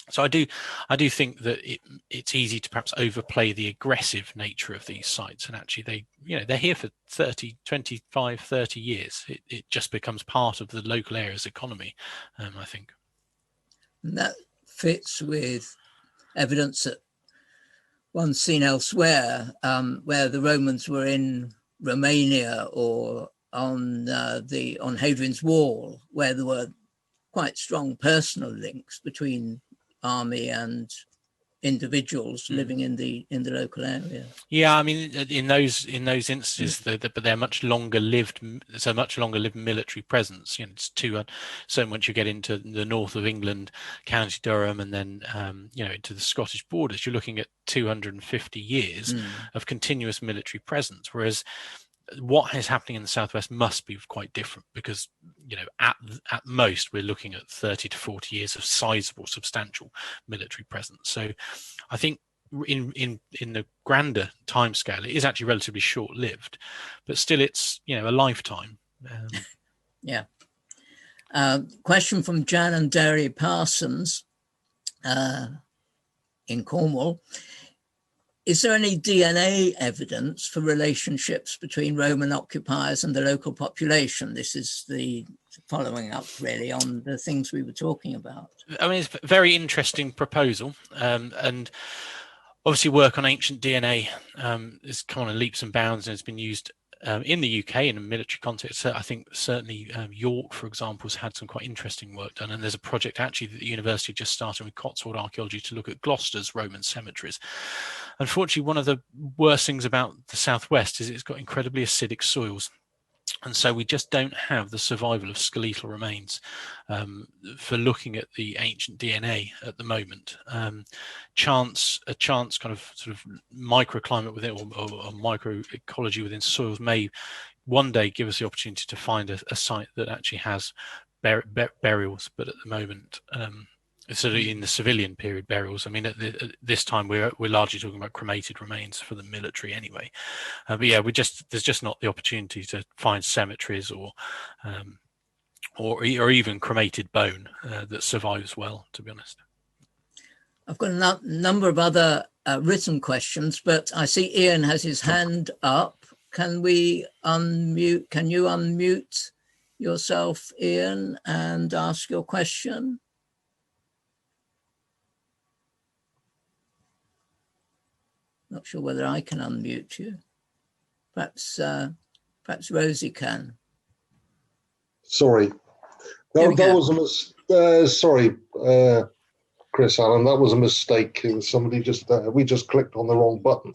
So I do think that it's easy to perhaps overplay the aggressive nature of these sites, and actually they're here for 25, 30 years. It just becomes part of the local area's economy, I think. And that fits with evidence that one's seen elsewhere, where the Romans were in Romania or on Hadrian's Wall, where there were quite strong personal links between army and individuals living in the local area. Yeah, I mean, in those instances, but they're much longer lived. It's a much longer lived military presence. It's so once you get into the north of England, County Durham, and then into the Scottish borders, you're looking at 250 years of continuous military presence. Whereas what is happening in the southwest must be quite different, because at most we're looking at 30 to 40 years of sizable, substantial military presence. So I think in the grander timescale, it is actually relatively short-lived, but still it's a lifetime. Yeah. Question from Jan and Derry Parsons in Cornwall. Is there any DNA evidence for relationships between Roman occupiers and the local population? This is the following up really on the things we were talking about. I mean, it's a very interesting proposal, and obviously work on ancient DNA is kind of leaps and bounds, and it's been used in the UK, in a military context, I think certainly York, for example, has had some quite interesting work done. And there's a project actually that the university just started with Cotswold Archaeology to look at Gloucester's Roman cemeteries. Unfortunately, one of the worst things about the southwest is it's got incredibly acidic soils. And so we just don't have the survival of skeletal remains for looking at the ancient DNA at the moment. A chance kind of sort of microclimate within or microecology within soils may one day give us the opportunity to find a site that actually has burials, but at the moment, sort of in the civilian period burials. I mean, at this time we're largely talking about cremated remains for the military anyway. But yeah, there's just not the opportunity to find cemeteries or even cremated bone that survives well, to be honest. I've got a number of other written questions, but I see Ian has his hand up. Can we unmute? Can you unmute yourself, Ian, and ask your question? Not sure whether I can unmute you. Perhaps Rosie can. Sorry, that was sorry, Chris Allen. That was a mistake. It was somebody we just clicked on the wrong button.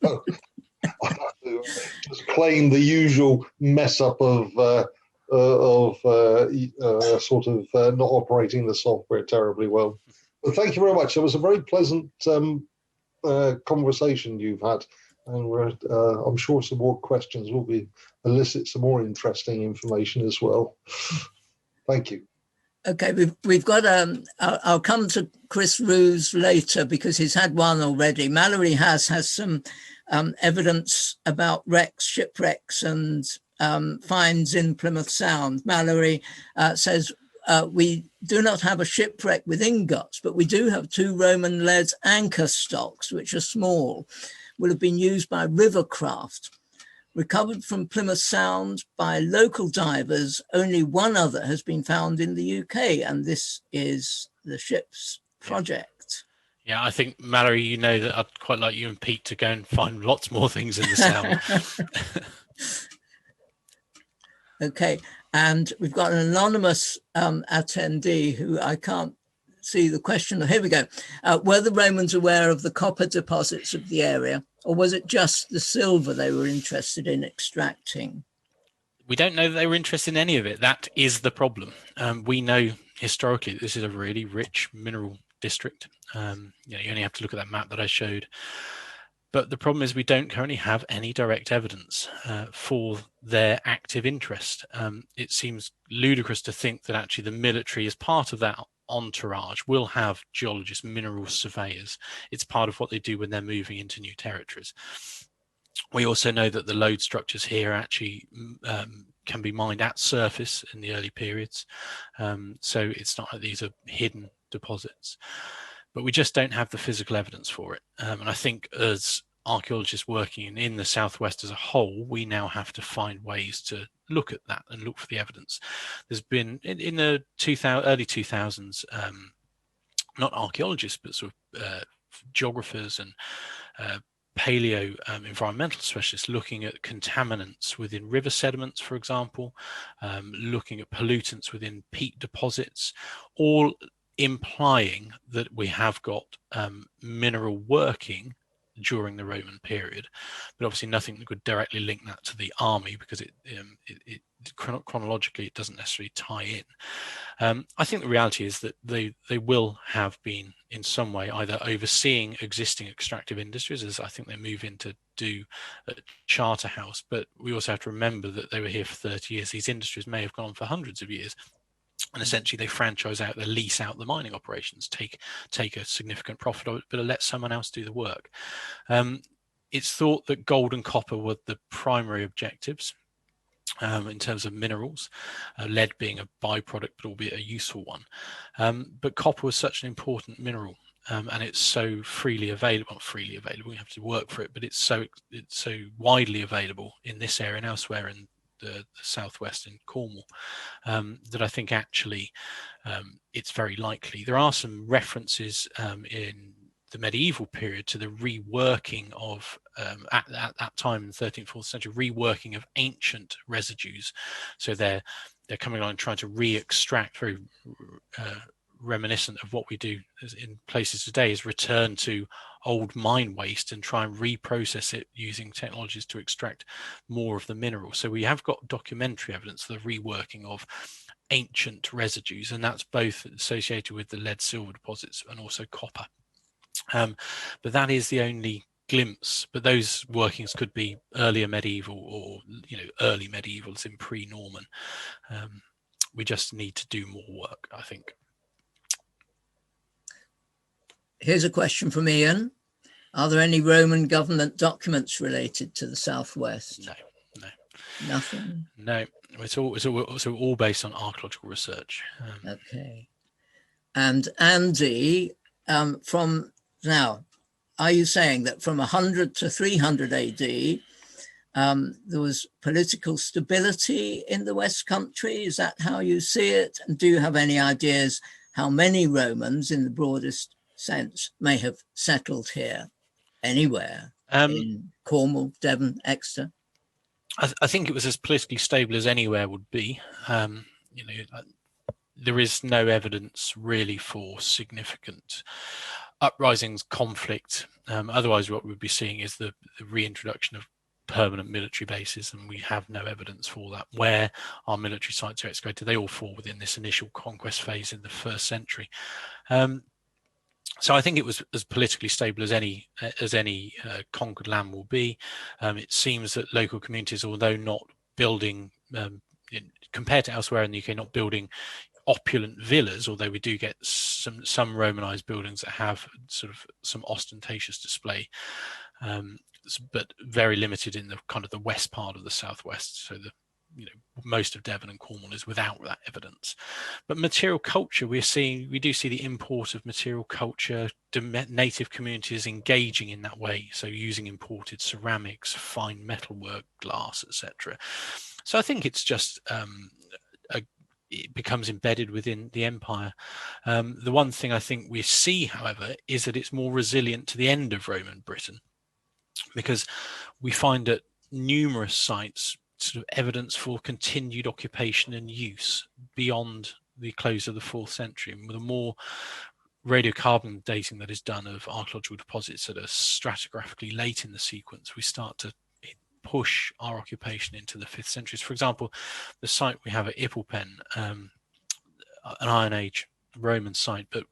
I have to just claim the usual mess up of sort of not operating the software terribly well. But thank you very much. It was a very pleasant conversation you've had, and I'm sure some more questions will elicit some more interesting information as well. Thank you. Okay, we've got I'll come to Chris Roos later because he's had one already. Mallory has some evidence about shipwrecks and finds in Plymouth Sound. Mallory says, we do not have a shipwreck with ingots, but we do have 2 Roman lead anchor stocks, which are small, will have been used by river craft. Recovered from Plymouth Sound by local divers, only one other has been found in the UK, and this is the ship's project. Yeah, I think, Mallory, you know that I'd quite like you and Pete to go and find lots more things in the Sound. Okay, and we've got an anonymous attendee who I can't see the question. Here we go. Were the Romans aware of the copper deposits of the area, or was it just the silver they were interested in extracting? We don't know that they were interested in any of it. That is the problem. We know historically that this is a really rich mineral district. You only have to look at that map that I showed. But the problem is we don't currently have any direct evidence for their active interest. It seems ludicrous to think that actually the military, as part of that entourage, will have geologists, mineral surveyors. It's part of what they do when they're moving into new territories. We also know that the lode structures here actually can be mined at surface in the early periods. So it's not like these are hidden deposits. But we just don't have the physical evidence for it. And I think as archaeologists working in the Southwest as a whole, we now have to find ways to look at that and look for the evidence. There's been, in the early 2000s, not archaeologists, but sort of geographers and paleo environmental specialists looking at contaminants within river sediments, for example, looking at pollutants within peat deposits, all implying that we have got mineral working during the Roman period, but obviously nothing that could directly link that to the army because it chronologically it doesn't necessarily tie in. I think the reality is that they will have been in some way either overseeing existing extractive industries, as I think they move in to do at Charterhouse, but we also have to remember that they were here for 30 years. These industries may have gone on for hundreds of years. And essentially they franchise out, they lease out the mining operations, take a significant profit of it, but let someone else do the work. It's thought that gold and copper were the primary objectives in terms of minerals, lead being a byproduct, but albeit a useful one. But copper was such an important mineral. And it's so freely available, not freely available, you have to work for it, but it's so widely available in this area and elsewhere in the Southwest in Cornwall, that I think actually it's very likely. There are some references in medieval period to the reworking of at that time in the 13th, 14th century, reworking of ancient residues. So they're coming along and trying to re-extract, very reminiscent of what we do in places today, is return to old mine waste and try and reprocess it using technologies to extract more of the mineral. So we have got documentary evidence of the reworking of ancient residues, and that's both associated with the lead silver deposits and also copper. But that is the only glimpse. But those workings could be earlier medieval, or early medieval, as in pre-Norman. We just need to do more work, I think. Here's a question from Ian. Are there any Roman government documents related to the Southwest? No. Nothing? No, it's all based on archaeological research. Okay. And Andy, from now, are you saying that from 100 to 300 AD, there was political stability in the West Country? Is that how you see it? And do you have any ideas how many Romans, in the broadest sense, may have settled here, anywhere, in Cornwall, Devon, Exeter? I think it was as politically stable as anywhere would be. There is no evidence really for significant uprisings, conflict. Otherwise, what we'd be seeing is the reintroduction of permanent military bases, and we have no evidence for that. Where our military sites are excavated, they all fall within this initial conquest phase in the 1st century. So I think it was as politically stable as any conquered land will be. It seems that local communities, although not building, compared to elsewhere in the UK, not building opulent villas, although we do get some Romanized buildings that have sort of some ostentatious display, but very limited in the kind of the west part of the Southwest. So most of Devon and Cornwall is without that evidence. But material culture, we do see the import of material culture, native communities engaging in that way, so using imported ceramics, fine metalwork, glass, etc. So I think it's just it becomes embedded within the empire. The one thing I think we see, however, is that it's more resilient to the end of Roman Britain, because we find at numerous sites sort of evidence for continued occupation and use beyond the close of the 4th century. And with the more radiocarbon dating that is done of archaeological deposits that are stratigraphically late in the sequence, we start to push our occupation into the 5th century. For example, the site we have at Ippelpen, an Iron Age Roman site, but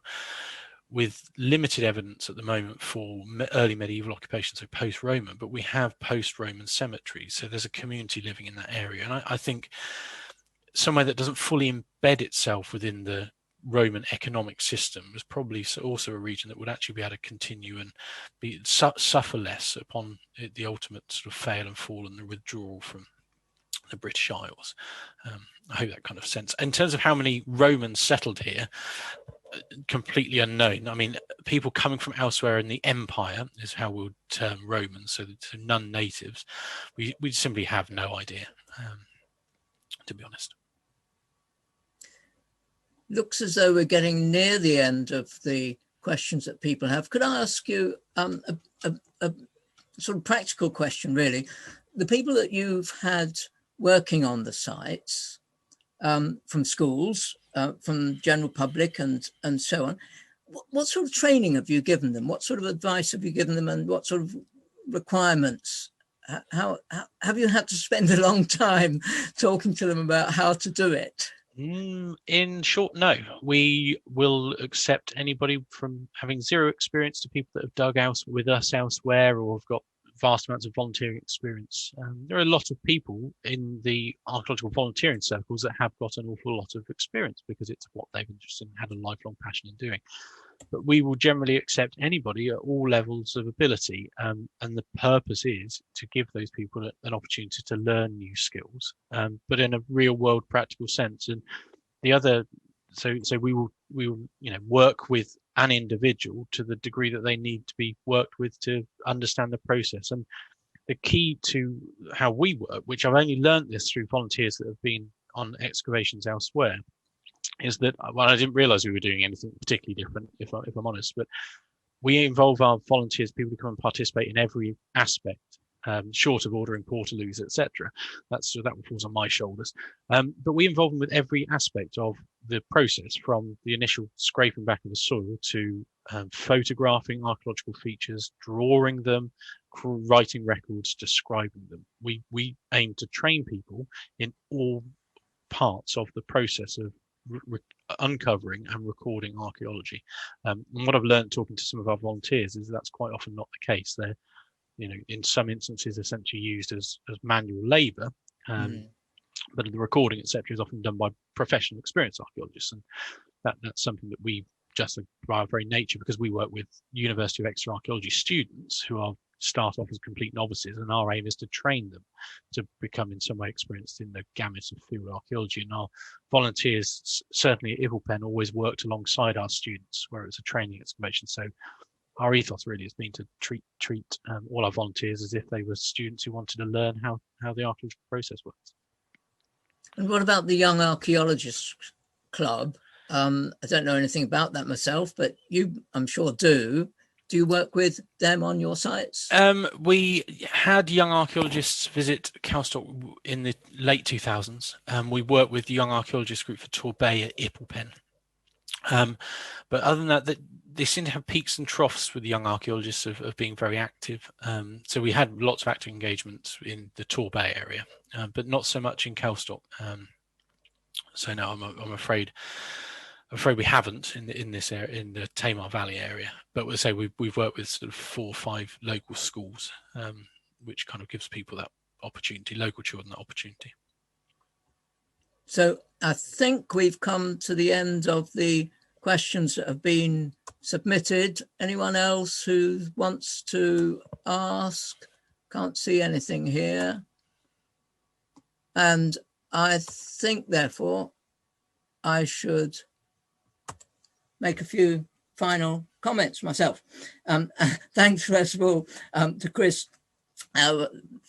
with limited evidence at the moment for early medieval occupation, so post-Roman, but we have post-Roman cemeteries. So there's a community living in that area. And I think somewhere that doesn't fully embed itself within the Roman economic system was probably also a region that would actually be able to continue and suffer less upon the ultimate sort of fail and fall and the withdrawal from the British Isles. I hope that kind of sense. In terms of how many Romans settled here, completely unknown. I mean, people coming from elsewhere in the empire is how we would term Romans, so non-natives. We simply have no idea, to be honest. Looks as though we're getting near the end of the questions that people have. Could I ask you a sort of practical question, really? The people that you've had working on the sites, from schools, from general public and so on, what sort of training have you given them? What sort of advice have you given them, and what sort of requirements? How have you had to spend a long time talking to them about how to do it? In short, no. We will accept anybody from having zero experience to people that have dug out with us elsewhere or have got vast amounts of volunteering experience. There are a lot of people in the archaeological volunteering circles that have got an awful lot of experience because it's what they've interested in, had a lifelong passion in doing. But we will generally accept anybody at all levels of ability, and the purpose is to give those people an opportunity to learn new skills, but in a real world practical sense. And the other, so we will work with an individual to the degree that they need to be worked with to understand the process. And the key to how we work, which I've only learned this through volunteers that have been on excavations elsewhere, is that, well, I didn't realize we were doing anything particularly different, if I'm honest, but We involve our volunteers, people who come and participate in every aspect, short of ordering portaloos, etc. That falls on my shoulders. But we involve them with every aspect of the process, from the initial scraping back of the soil to photographing archaeological features, drawing them, writing records, describing them. We aim to train people in all parts of the process of uncovering and recording archaeology. And what I've learned talking to some of our volunteers is that's quite often not the case. They're, in some instances essentially used as manual labour, but the recording, etc., is often done by professional, experienced archaeologists, and that's something that we just, by our very nature, because we work with University of Exeter archaeology students who start off as complete novices, and our aim is to train them to become in some way experienced in the gamut of field archaeology. And our volunteers, certainly at Ivelpen, always worked alongside our students where it was a training excavation. So our ethos really has been to treat all our volunteers as if they were students who wanted to learn how the archaeological process works. And what about the Young Archaeologists Club? I don't know anything about that myself, but you, I'm sure, do. Do you work with them on your sites? We had young archaeologists visit Calstock in the late 2000s. We worked with the Young Archaeologists group for Torbay at Ippelpen. But other than that, they seem to have peaks and troughs with the young archaeologists of being very active. So we had lots of active engagement in the Torbay area, but not so much in Calstock. So no, I'm afraid we haven't in this area, in the Tamar Valley area. But we'll say we've worked with sort of 4 or 5 local schools, which kind of gives people that opportunity, local children that opportunity. So I think we've come to the end of the questions that have been submitted. Anyone else who wants to ask? Can't see anything here. And I think, therefore, I should make a few final comments myself. Thanks, first of all, to Chris.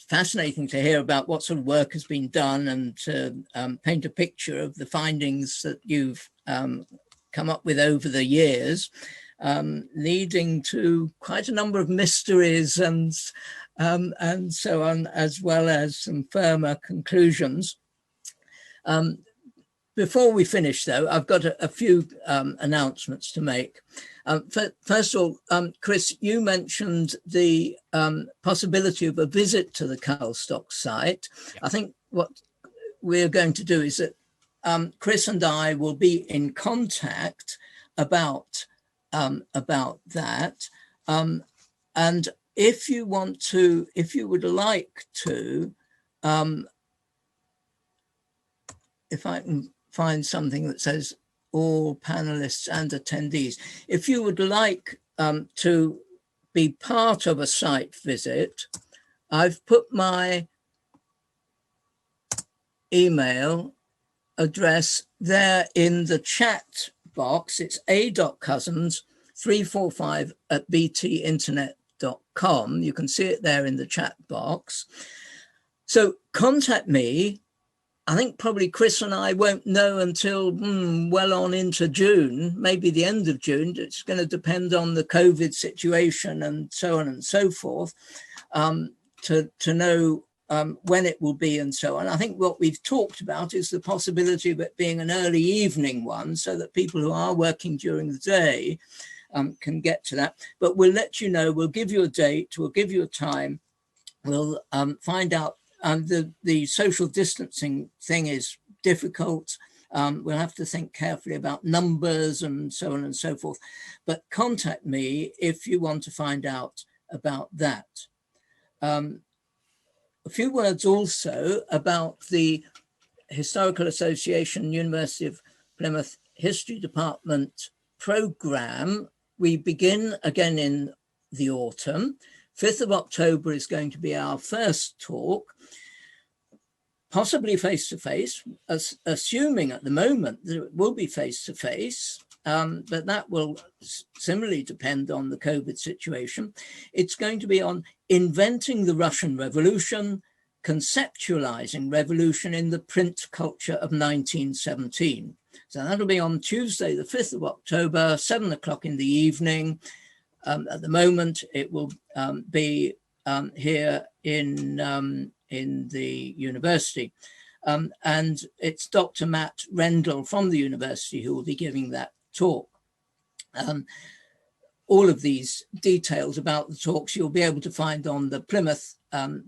Fascinating to hear about what sort of work has been done and to paint a picture of the findings that you've come up with over the years, leading to quite a number of mysteries and so on, as well as some firmer conclusions. Before we finish, though, I've got a few announcements to make. First of all, Chris, you mentioned the possibility of a visit to the Calstock site. Yeah. I think what we're going to do is that Chris and I will be in contact about that. And if you would like to, if I can find something that says all panelists and attendees, if you would like to be part of a site visit, I've put my email address there in the chat box. It's a.cousins345@btinternet.com. You can see it there in the chat box. So contact me. I think probably Chris and I won't know until well on into June, maybe the end of June. It's going to depend on the COVID situation and so on and so forth, to know when it will be and so on. I think what we've talked about is the possibility of it being an early evening one, so that people who are working during the day can get to that. But we'll let you know, we'll give you a date, we'll give you a time, we'll find out. The social distancing thing is difficult. We'll have to think carefully about numbers and so on and so forth. But contact me if you want to find out about that. A few words also about the Historical Association University of Plymouth History Department programme. We begin again in the autumn. 5th of October is going to be our first talk, possibly face-to-face, assuming at the moment that it will be face-to-face, but that will similarly depend on the COVID situation. It's going to be on inventing the Russian Revolution, conceptualizing revolution in the print culture of 1917. So that'll be on Tuesday, the 5th of October, 7 o'clock in the evening. At the moment, it will be here in the university. And it's Dr. Matt Rendell from the university who will be giving that talk. All of these details about the talks you'll be able to find on the Plymouth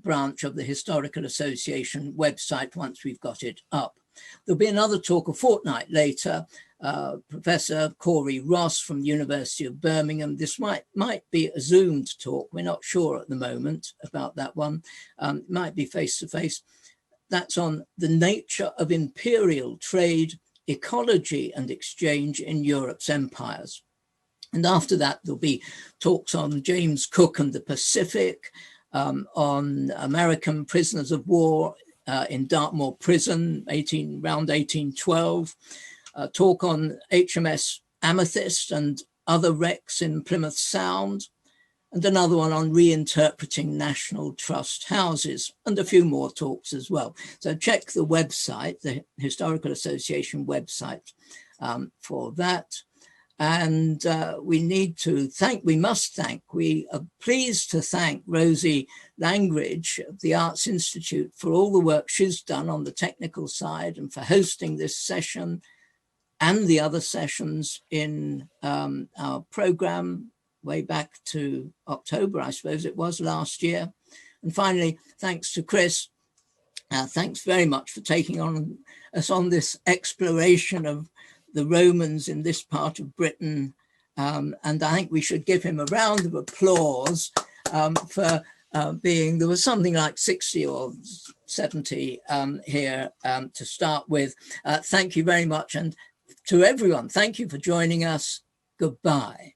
branch of the Historical Association website once we've got it up. There'll be another talk a fortnight later, Professor Corey Ross from the University of Birmingham. This might be a Zoomed talk. We're not sure at the moment about that one. It might be face-to-face. That's on the nature of imperial trade, ecology and exchange in Europe's empires. And after that, there'll be talks on James Cook and the Pacific, on American prisoners of war in Dartmoor Prison, around 1812, talk on HMS Amethyst and other wrecks in Plymouth Sound, and another one on reinterpreting National Trust houses, and a few more talks as well. So check the website, the Historical Association website, for that. And we are pleased to thank Rosie Langridge of the Arts Institute for all the work she's done on the technical side and for hosting this session and the other sessions in our program way back to October, I suppose it was last year. And finally, thanks to Chris. Thanks very much for taking us on this exploration of the Romans in this part of Britain. And I think we should give him a round of applause for there was something like 60 or 70 here to start with. Thank you very much. And to everyone, thank you for joining us. Goodbye.